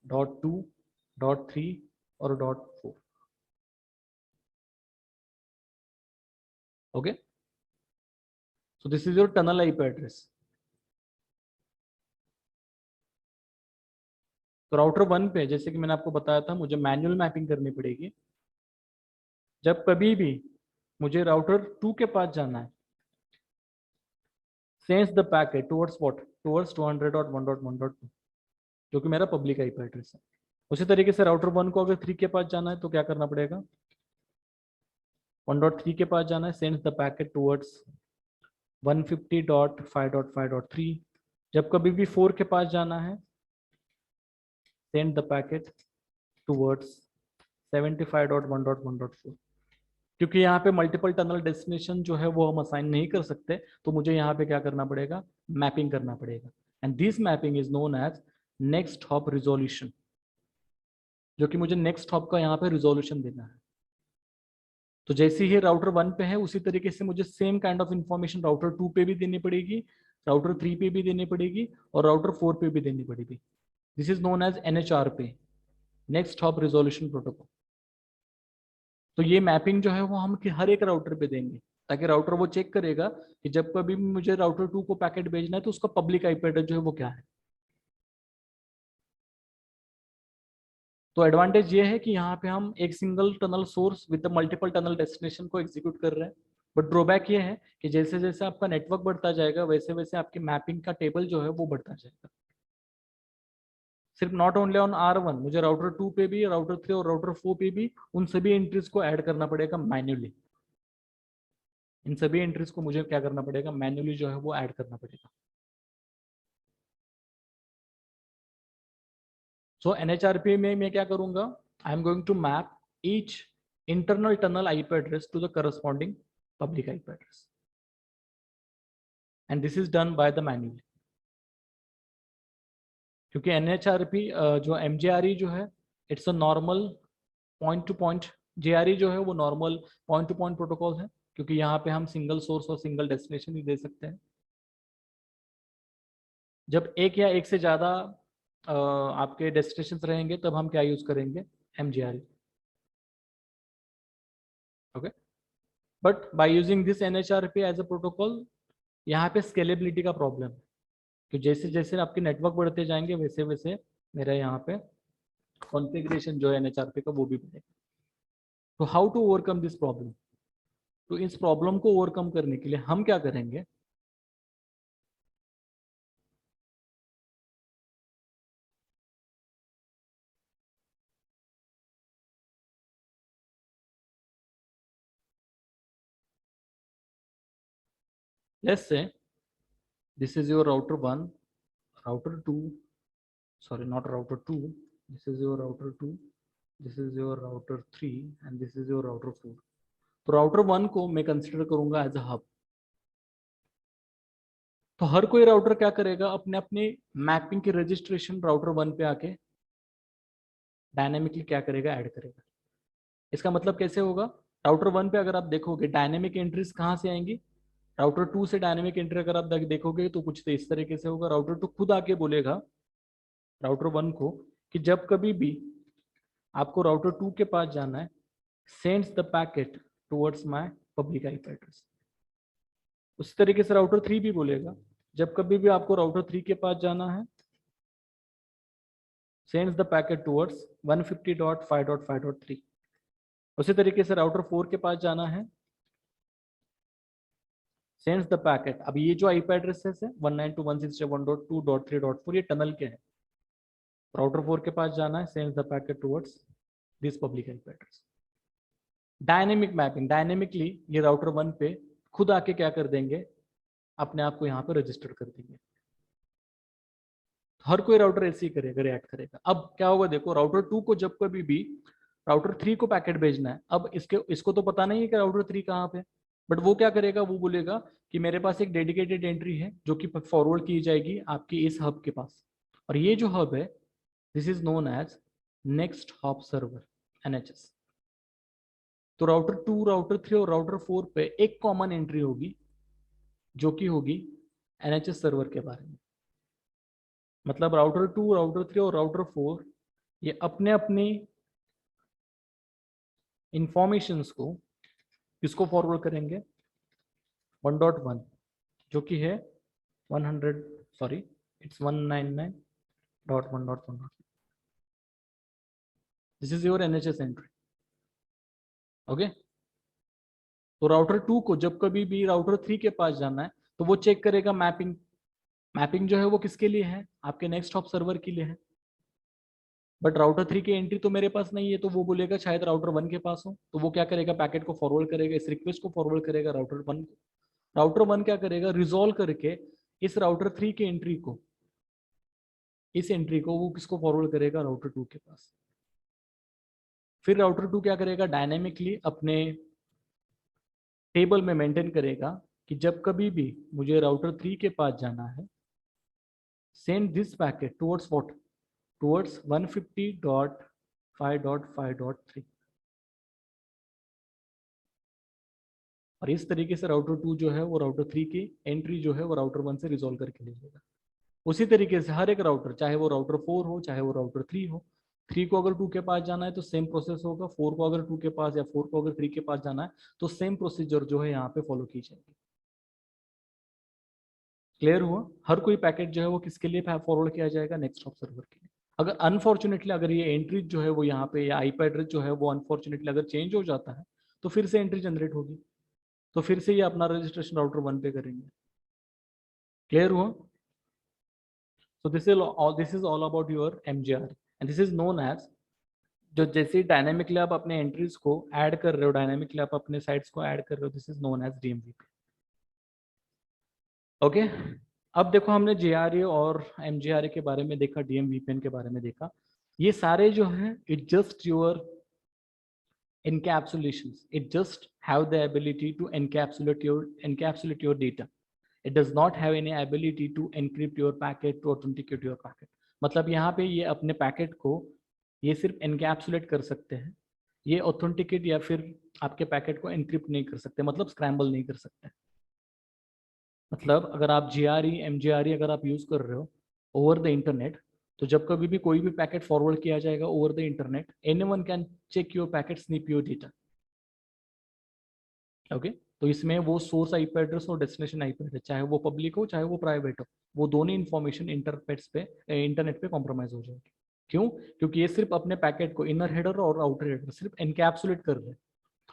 .2, .3 और .4। Okay, so this is your tunnel IP address. तो राउटर 1 पे जैसे कि मैंने आपको बताया था मुझे मैन्युअल मैपिंग करनी पड़ेगी। जब कभी भी मुझे राउटर 2 के पास जाना है, sense the packet towards what, towards 200.1.1.2, जो कि मेरा पब्लिक आईपी एड्रेस है। उसी तरीके से राउटर 1 को अगर 3 के पास जाना है तो क्या करना पड़ेगा, 1.3 के पास जाना है, सेंस द पैकेट टुवर्ड्स 150.5.5.3। जब कभी भी 4 के पास जाना है, सेंड द पैकेट टुवर्ड्स 75.1.1.4। क्योंकि यहाँ पे मल्टीपल टनल डेस्टिनेशन जो है वो हम असाइन नहीं कर सकते, तो मुझे यहाँ पे क्या करना पड़ेगा, मैपिंग करना पड़ेगा। And this mapping is known as next hop resolution, जो कि मुझे नेक्स्ट हॉप का यहाँ पे रिजोल्यूशन देना है। तो जैसे ही राउटर 1 पे है उसी तरीके से मुझे same kind of information router 2 पे भी देनी पड़ेगी, राउटर 3 पे भी देनी पड़ेगी और राउटर 4 पे भी देनी पड़ेगी। This is known as NHRP, next hop resolution protocol. तो ये मैपिंग जो है वो हम हर एक राउटर पे देंगे, ताकि राउटर वो चेक करेगा कि जब कभी भी मुझे राउटर 2 को पैकेट भेजना है तो उसका पब्लिक आईपी एड्रेस जो है वो क्या है। तो एडवांटेज ये है कि यहाँ पे हम एक single tunnel source with multiple tunnel destination को एग्जीक्यूट कर रहे हैं। बट ड्रॉबैक ये है कि जैसे जैसे आपका नेटवर्क बढ़ता जाएगा वैसे वैसे आपकी मैपिंग का टेबल जो है वो बढ़ता जाएगा। सिर्फ नॉट ओनली ऑन R1, मुझे राउटर 2 पे भी, राउटर 3 और राउटर 4 पे भी उन सभी एंट्रीज को ऐड करना पड़ेगा मैन्युअली। इन सभी एंट्रीज को मुझे क्या करना पड़ेगा, मैन्युअली जो है वो ऐड करना पड़ेगा। सो NHRP में मैं क्या करूंगा, I am going to map each internal tunnel IP address to the corresponding public IP address, and this is done by the manually. क्योंकि NHRP जो MJRE जो है it's a normal point to point, JRE जो है वो normal point to point protocol है, क्योंकि यहाँ पे हम सिंगल सोर्स और सिंगल डेस्टिनेशन ही दे सकते हैं। जब एक या एक से ज़्यादा आपके डेस्टिनेशन रहेंगे तब हम क्या यूज़ करेंगे, MJRE। Okay, but by using this NHRP as a protocol, यहाँ पे स्केलेबिलिटी का प्रॉब्लम है कि जैसे जैसे आपके नेटवर्क बढ़ते जाएंगे वैसे वैसे मेरा यहाँ पे कॉन्फ़िगरेशन जो है NHRP का वो भी बढ़ेगा। तो how to overcome this problem? तो इस प्रॉब्लम को ओवरकम करने के लिए हम क्या करेंगे, let's say this is your router 1, router 2, sorry not router 2, this is your router 2, this is your router 3 and this is your router 4। तो राउटर 1 को मैं कंसिडर करूंगा एज अ हब। तो हर कोई राउटर क्या करेगा, अपने अपने मैपिंग की रजिस्ट्रेशन राउटर 1 पे आके डायनेमिकली क्या करेगा, ऐड करेगा। इसका मतलब कैसे होगा, राउटर 1 पे अगर आप देखोगे डायनेमिक एंट्रीज कहाँ से आएंगी, राउटर 2 से डायनेमिक एंट्री अगर आप देखोगे तो कुछ तो इस तरीके से होगा। राउटर 2 खुद आके बोलेगा राउटर 1 को कि जब कभी भी आपको राउटर 2 के पास जाना है, sends the packet towards my public IP address. उसी तरीके से राउटर 3 भी बोलेगा जब कभी भी आपको राउटर 3 के पास जाना है, सेंड्स द पैकेट टुवर्ड्स 150.5.5.3। उसी तरीके से राउटर 4 के पास जाना है, सेंड्स द पैकेट। अब ये जो आईपी एड्रेसेस है 192.168.1.2.3.4 ये टनल के हैं। राउटर 4 के पास जाना है, sends the packet towards this public IP address. Dynamic mapping, dynamically ये राउटर 1 पे खुद आके क्या कर देंगे, अपने आप को यहाँ पे रजिस्टर कर देंगे। हर कोई राउटर ऐसे ही करेगा, रिएक्ट करेगा। अब क्या होगा देखो, राउटर 2 को जब कभी भी राउटर 3 को पैकेट भेजना है, अब इसको तो पता नहीं है कि राउटर 3 कहाँ पे, बट वो क्या करेगा, वो बोलेगा कि मेरे पास एक डेडिकेटेड एंट्री है जो कि फॉरवर्ड की जाएगी आपकी इस हब के पास, और ये जो हब है this is known as next hop server, NHS। तो राउटर 2, राउटर 3 और राउटर 4 पे एक कॉमन एंट्री होगी जो कि होगी NHS सर्वर के बारे में। मतलब राउटर 2, राउटर 3 और राउटर 4 ये अपने अपनी इंफॉर्मेशंस को किसको फॉरवर्ड करेंगे, 1.1 जो कि है 100, sorry it's 199.1.1। This is your NHS entry, okay. तो राउटर 2 को जब कभी भी राउटर 3 के पास जाना है तो वो चेक करेगा मैपिंग। मैपिंग जो है वो किसके लिए है, आपके नेक्स्ट हॉप सर्वर के लिए है। बट राउटर 3 की एंट्री तो मेरे पास नहीं है, तो वो बोलेगा शायद राउटर 1 के पास हो। तो वो क्या करेगा, पैकेट को फॉरवर्ड करेगा, इस रिक्वेस्ट को फॉरवर्ड करेगा राउटर 1 को। राउटर 1 क्या करेगा, रिजॉल्व करके इस राउटर 3 की एंट्री को, इस एंट्री को वो किसको फॉरवर्ड करेगा, राउटर 2 के पास। फिर राउटर 2 क्या करेगा, डायनेमिकली अपने टेबल में मेंटेन करेगा कि जब कभी भी मुझे राउटर 3 के पास जाना है, send this packet towards what, towards 150.5.5.3। और इस तरीके से राउटर 2 जो है वो राउटर 3 की एंट्री जो है वो राउटर 1 से रिजॉल्व करके ले लेगा। उसी तरीके से हर एक राउटर, चाहे वो राउटर 4 हो चाहे वो राउटर 3 हो, 3 को अगर 2 के पास जाना है तो सेम प्रोसेस होगा, 4 को अगर 2 के पास या 4 को अगर 3 के पास जाना है तो सेम प्रोसीजर जो है यहाँ पे फॉलो की जाएगी। क्लियर हुआ? हर कोई पैकेट जो है वो किसके लिए फॉरवर्ड किया जाएगा, नेक्स्ट हॉप सर्वर के लिए। अगर अनफॉर्चुनेटली अगर ये एंट्री जो है वो यहाँ पे या आईपी एड्रेस जो है वो अनफॉर्चुनेटली अगर चेंज हो जाता है तो फिर से एंट्री जनरेट होगी, तो फिर से ये अपना रजिस्ट्रेशन राउटर 1 पे करेंगे। क्लियर हुआ? So this is all about your MGR and this is known as, जो जैसे डायनेमिकली आप अपने एंट्रीज को ऐड कर रहे हो, डायनेमिकली आप अपने साइट्स को ऐड कर रहे हो, this is known as DMVP। Okay, अब देखो हमने JRE और MGRE के बारे में देखा, DMVPN के बारे में देखा। ये सारे जो है it just your encapsulations, it just have the ability to encapsulate your data. It does not have any ability to encrypt your packet, to authenticate your packet। मतलब यहाँ पे ये अपने पैकेट को ये सिर्फ एनकैप्सुलेट कर सकते हैं, ये ऑथेंटिकेट या फिर आपके पैकेट को एनक्रिप्ट नहीं कर सकते, मतलब स्क्रैम्बल नहीं कर सकते। मतलब अगर आप GRE MGRE अगर आप यूज कर रहे हो ओवर द इंटरनेट, तो जब कभी भी कोई भी पैकेट फॉरवर्ड किया जाएगा over the internet, anyone can check your packet, snip your data. Okay, तो इसमें वो सोर्स आईपी एड्रेस और डेस्टिनेशन आईपी एड्रेस, चाहे वो पब्लिक हो चाहे वो प्राइवेट हो, वो दोनों इन्फॉर्मेशन इंटरनेट पे कॉम्प्रोमाइज हो जाएगी। क्यों? क्योंकि ये सिर्फ अपने पैकेट को इनर हेडर और आउटर हेडर सिर्फ एनकैप्सुलेट कर रहे हैं,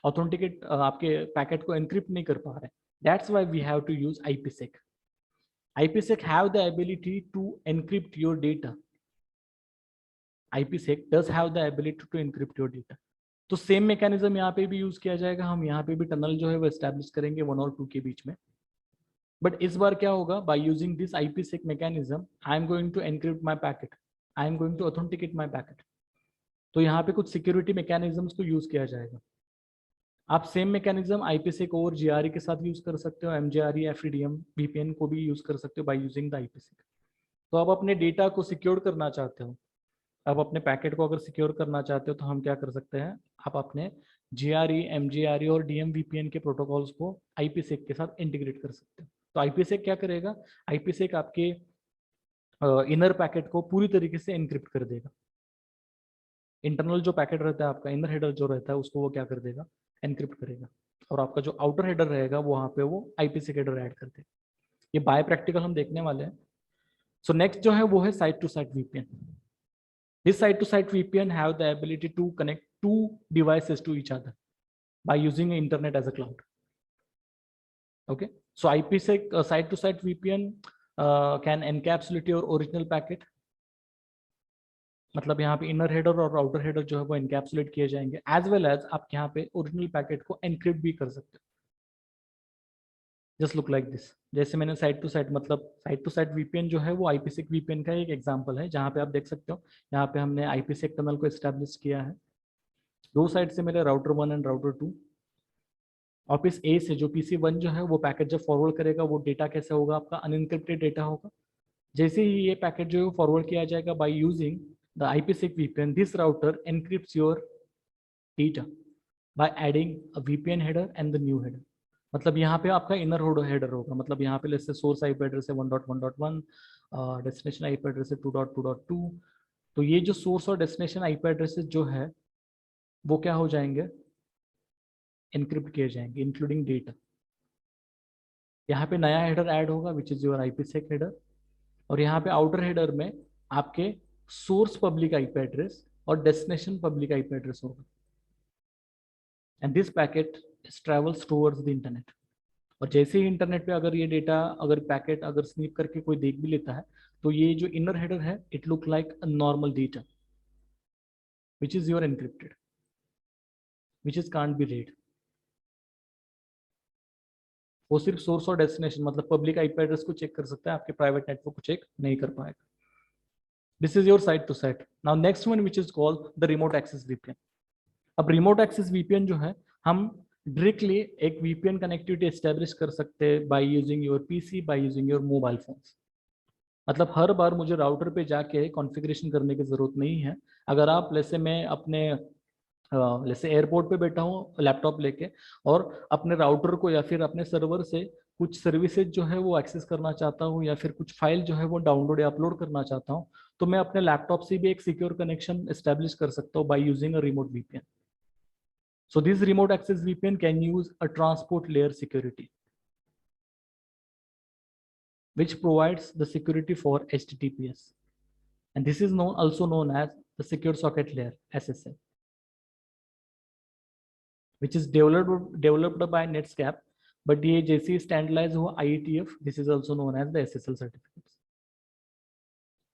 ऑथेंटिकेट आपके पैकेट को एनक्रिप्ट नहीं कर पा रहे। That's why we have to use IPsec. IPsec have the ability to encrypt your data. IPsec does have the ability to encrypt your data. तो सेम मैकेनिज्म यहाँ पे भी यूज किया जाएगा, हम यहाँ पे भी टनल जो है वो एस्टेब्लिश करेंगे 1 और 2 के बीच में। बट इस बार क्या होगा, by using this IPsec mechanism I am going to encrypt my packet, I am going to authenticate my packet. तो यहाँ पे कुछ सिक्योरिटी मैकेनिज्म्स को यूज किया जाएगा। आप सेम मैकेनिज्म IPsec और GRE के साथ यूज कर सकते हो, MGRE, FDDM, VPN को भी यूज कर सकते हो बाय यूजिंग द IPsec। तो आप अपने डेटा को सिक्योर करना चाहते हो, आप अपने पैकेट को अगर सिक्योर करना चाहते हो तो हम क्या कर सकते हैं, आप अपने GRE, MGRE और DMVPN के प्रोटोकॉल्स को IPsec के साथ इंटीग्रेट कर सकते हो। तो IPsec क्या करेगा, IPsec आपके इनर पैकेट को पूरी तरीके से एनक्रिप्ट कर देगा। इंटरनल जो पैकेट रहता है आपका, इनर हेडर जो रहता है, उसको वो क्या कर देगा, एनक्रिप्ट करेगा, और आपका जो आउटर हेडर रहेगा वहां पे वो IPsec हेडर ऐड कर देगा। ये बाय प्रैक्टिकल हम देखने वाले हैं। सो नेक्स्ट जो है वो है site to site VPN. This site-to-site VPN have the ability to connect two devices to each other by using internet as a cloud. Okay, so IPsec site-to-site VPN can encapsulate your original packet. मतलब यहाँ पे inner header और outer header जो है वो encapsulate किए जाएंगे, as well as आप यहाँ पे ओरिजिनल पैकेट को एनक्रिप्ट भी कर सकते हो। जस्ट लुक लाइक दिस, जैसे मैंने साइट टू साइट VPN जो है वो IPsec VPN का एक एग्जांपल है, जहाँ पे आप देख सकते हो यहाँ पे हमने IPsec टनल को एस्टेब्लिश किया है। दो साइड से मेरे router 1 and router 2। Office A से जो PC1 जो है वो पैकेट जब फॉरवर्ड करेगा, वो डेटा कैसे होगा, आपका अनइनक्रिप्टेड डेटा होगा। जैसे ही ये पैकेट जो है फॉरवर्ड किया जाएगा by using the IPsec VPN, this router encrypts your data by adding a VPN header and the new header. मतलब यहाँ पे आपका इनर हेडर होगा, मतलब यहाँ पे जैसे सोर्स आईपी एड्रेस है 1.1.1, डेस्टिनेशन आईपी एड्रेस है 2.2.2। तो ये जो सोर्स और डेस्टिनेशन आईपी एड्रेसेस जो है वो क्या हो जाएंगे, एनक्रिप्ट किए जाएंगे इंक्लूडिंग डेटा। यहाँ पे नया हेडर ऐड होगा विच इज योर IPsec हेडर, और यहाँ पे आउटर हेडर में आपके सोर्स पब्लिक आईपी एड्रेस और डेस्टिनेशन पब्लिक आईपी एड्रेस होगा, and this packet travels towards the internet. और जैसे ही इंटरनेट पे अगर ये डेटा, अगर पैकेट अगर स्नीप करके कोई देख भी लेता है, तो ये जो इनर हेडर है it look like a normal data which is your encrypted, which is can't be read. वो सिर्फ सोर्स और डेस्टिनेशन मतलब पब्लिक आईपी एड्रेस को चेक कर सकता है, आपके प्राइवेट नेटवर्क को चेक नहीं कर पाएगा। This is your site to site. Now next one which is called the remote access VPN। अब रिमोट एक्सेस VPN जो है, हम डायरेक्टली एक VPN कनेक्टिविटी एस्टेब्लिश कर सकते हैं by using your PC, by using your mobile phones. मतलब हर बार मुझे राउटर पे जाके कॉन्फ़िगरेशन करने की जरूरत नहीं है। अगर आप जैसे मैं अपने जैसे एयरपोर्ट पे बैठा हूँ लैपटॉप लेके, और अपने राउटर को या फिर अपने सर्वर से कुछ सर्विसेज जो है वो एक्सेस करना चाहता हूँ, या फिर कुछ फाइल जो है वो डाउनलोड या अपलोड करना चाहता हूँ, तो मैं अपने लैपटॉप से भी एक सिक्योर कनेक्शन एस्टेब्लिश कर सकता हूँ bye using a remote VPN. So this remote access VPN can use a transport layer security, which provides the security for HTTPS, and this is also known as the secure socket layer SSL, which is developed by Netscape, but ये जैसे standardized हुआ IETF, this is also known as the SSL certificates.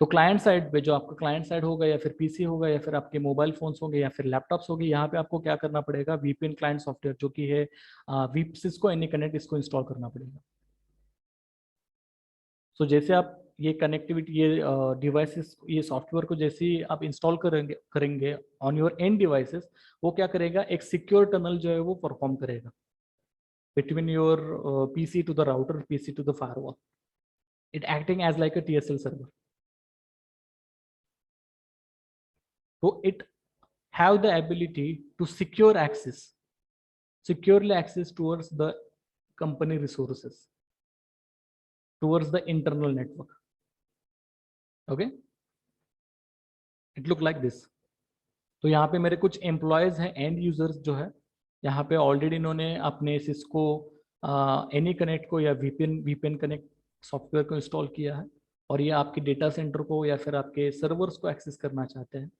तो client side पे जो आपका client side होगा, या फिर PC होगा, या फिर आपके मोबाइल फोन्स होंगे, या फिर लैपटॉप्स होंगे, यहाँ पे आपको क्या करना पड़ेगा, VPN क्लाइंट सॉफ्टवेयर जो कि है Cisco AnyConnect, इसको इंस्टॉल करना पड़ेगा। सो जैसे आप ये कनेक्टिविटी, ये डिवाइसेस, ये सॉफ्टवेयर को जैसे ही आप इंस्टॉल करेंगे ऑन योर एंड डिवाइसेस, वो क्या करेगा, एक सिक्योर टनल जो है वो परफॉर्म करेगा between your PC to the router, PC to the firewall, it acting as like a TSL server. So it have the ability to securely access towards the company resources, towards the internal network. Okay, it look like this. तो यहाँ पे मेरे कुछ employees हैं, and users जो है, यहाँ पे ऑलरेडी इन्होंने अपने सिस्को एनी कनेक्ट को या वीपीएन कनेक्ट सॉफ्टवेयर को इंस्टॉल किया है और ये आपके डेटा सेंटर को या फिर आपके सर्वर्स को एक्सेस करना चाहते हैं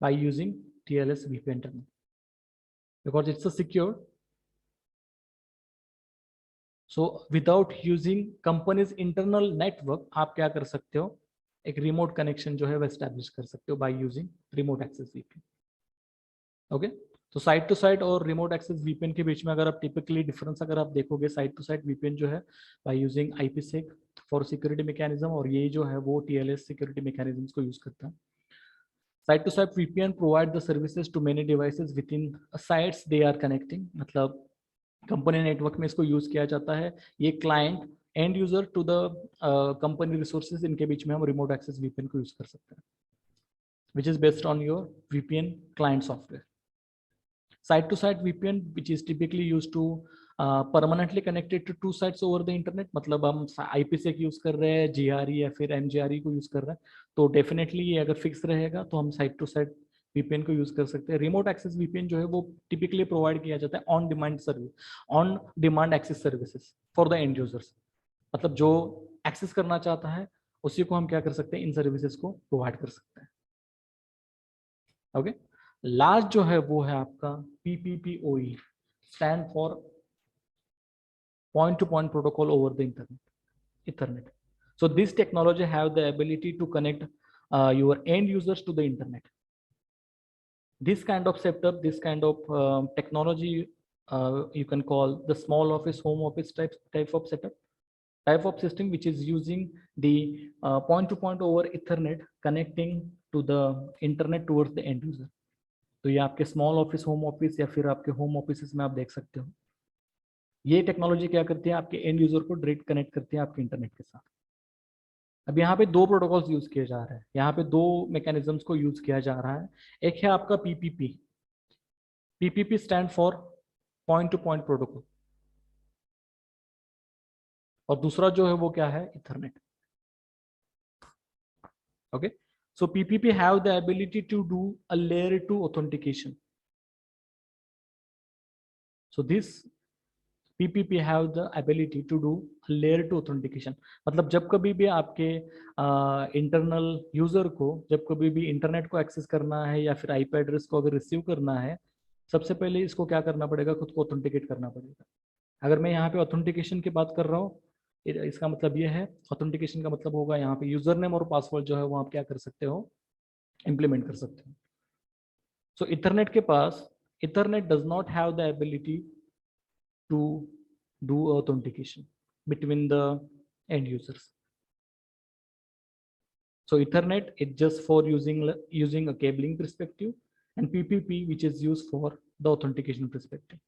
by using TLS VPN terminal, because it's a secure. So without using companies internal network आप क्या कर सकते हो, एक रिमोट कनेक्शन जो है वो एस्टैब्लिश कर सकते हो by using remote access VPN. Okay, तो साइड टू साइड और रिमोट एक्सेस VPN के बीच में अगर आप टिपिकली डिफरेंस अगर आप देखोगे, साइड टू साइड VPN जो है by using IPsec for security mechanism, और ये जो है वो TLS सिक्योरिटी मैकेनिज्म्स को यूज करता है. Side to side VPN provide the services to many devices within sites they are connecting, मतलब कंपनी नेटवर्क में इसको यूज किया जाता है. ये client end user to the company resources, इनके बीच में हम रिमोट एक्सेस VPN को यूज कर सकते हैं, which is based on your VPN client software. Side to side VPN which is typically used to permanently connected to two sites over the internet, मतलब हम IPsec यूज कर रहे हैं, GRE या फिर MGRE को यूज कर रहे हैं, तो डेफिनेटली ये अगर फिक्स रहेगा तो हम साइड टू साइड VPN को यूज कर सकते हैं. रिमोट एक्सेस VPN जो है वो टिपिकली प्रोवाइड किया जाता है on demand service, on demand access services for the end users, मतलब जो एक्सेस करना चाहता है उसी को हम क्या कर सकते हैं, इन सर्विसेज को प्रोवाइड कर सकते हैं. ओके, लास्ट जो है वो है आपका PPPoE, stand for point to point protocol over the internet, Ethernet. So this technology have the ability to connect your end users to the internet. This kind of setup, this kind of technology, you can call the small office, home office type of setup, type of system which is using the point to point over Ethernet connecting to the internet towards the end user. तो ये आपके small office, home office या फिर आपके home office में आप देख सकते हो. ये टेक्नोलॉजी क्या करती है, आपके एंड यूजर को डायरेक्ट कनेक्ट करती है आपके इंटरनेट के साथ. अब यहाँ पे दो प्रोटोकॉल्स यूज किए जा रहे हैं, यहाँ पे दो मैकेनिज्म्स को यूज किया जा रहा है. एक है आपका PPP stand for point to point protocol, और दूसरा जो है वो क्या है, Ethernet. Okay, so PPP have the ability to do a layer 2 authentication. So this PPP have the ability to do a layer 2 authentication. मतलब जब कभी भी आपके इंटरनल यूजर को जब कभी भी इंटरनेट को एक्सेस करना है या फिर IP एड्रेस को अगर रिसीव करना है, सबसे पहले इसको क्या करना पड़ेगा, खुद को ऑथेंटिकेट करना पड़ेगा. अगर मैं यहाँ पे ऑथेंटिकेशन की बात कर रहा हूँ, इसका मतलब ये है, ऑथेंटिकेशन का मतलब होगा यहाँ पे यूजर नेम और पासवर्ड जो है वो आप क्या कर सकते हो, इम्प्लीमेंट कर सकते हो. सो इथरनेट के पास, Ethernet does not have the ability to do authentication between the end users. So Ethernet is just for using a cabling perspective, and PPP which is used for the authentication perspective.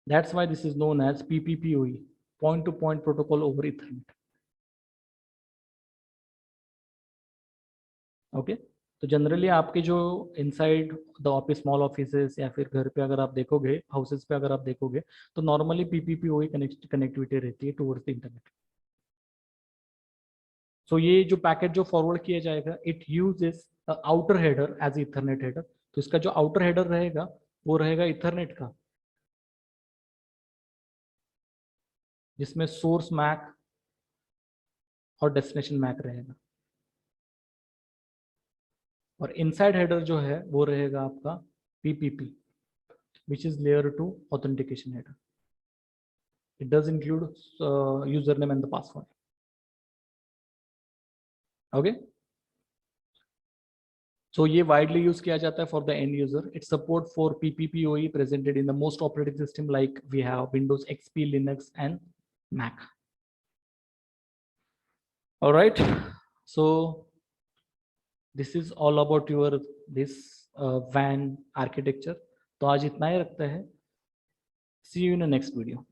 That's why this is known as PPPoE, point to point protocol over Ethernet. Okay, तो generally आपके जो inside the office, small offices या फिर घर पे अगर आप देखोगे, हाउसेस पे अगर आप देखोगे, तो नॉर्मली PPPoE कनेक्टिविटी रहती है टुवर्ड्स द इंटरनेट. सो ये जो पैकेट जो फॉरवर्ड किया जाएगा, it uses outer header as ethernet header. तो इसका जो आउटर हेडर रहेगा वो रहेगा इथरनेट का, जिसमें सोर्स मैक और डेस्टिनेशन मैक रहेगा, और इनसाइड हेडर जो है वो रहेगा आपका PPP which is layer 2 authentication header. It does include username and the password. Okay, so ये widely यूज किया जाता है for the end user. It support for PPPoE presented in the most operating system like we have Windows XP, Linux and Mac. All right, so this is all about your this WAN architecture. तो आज इतना ही रखते हैं. See you in the next video.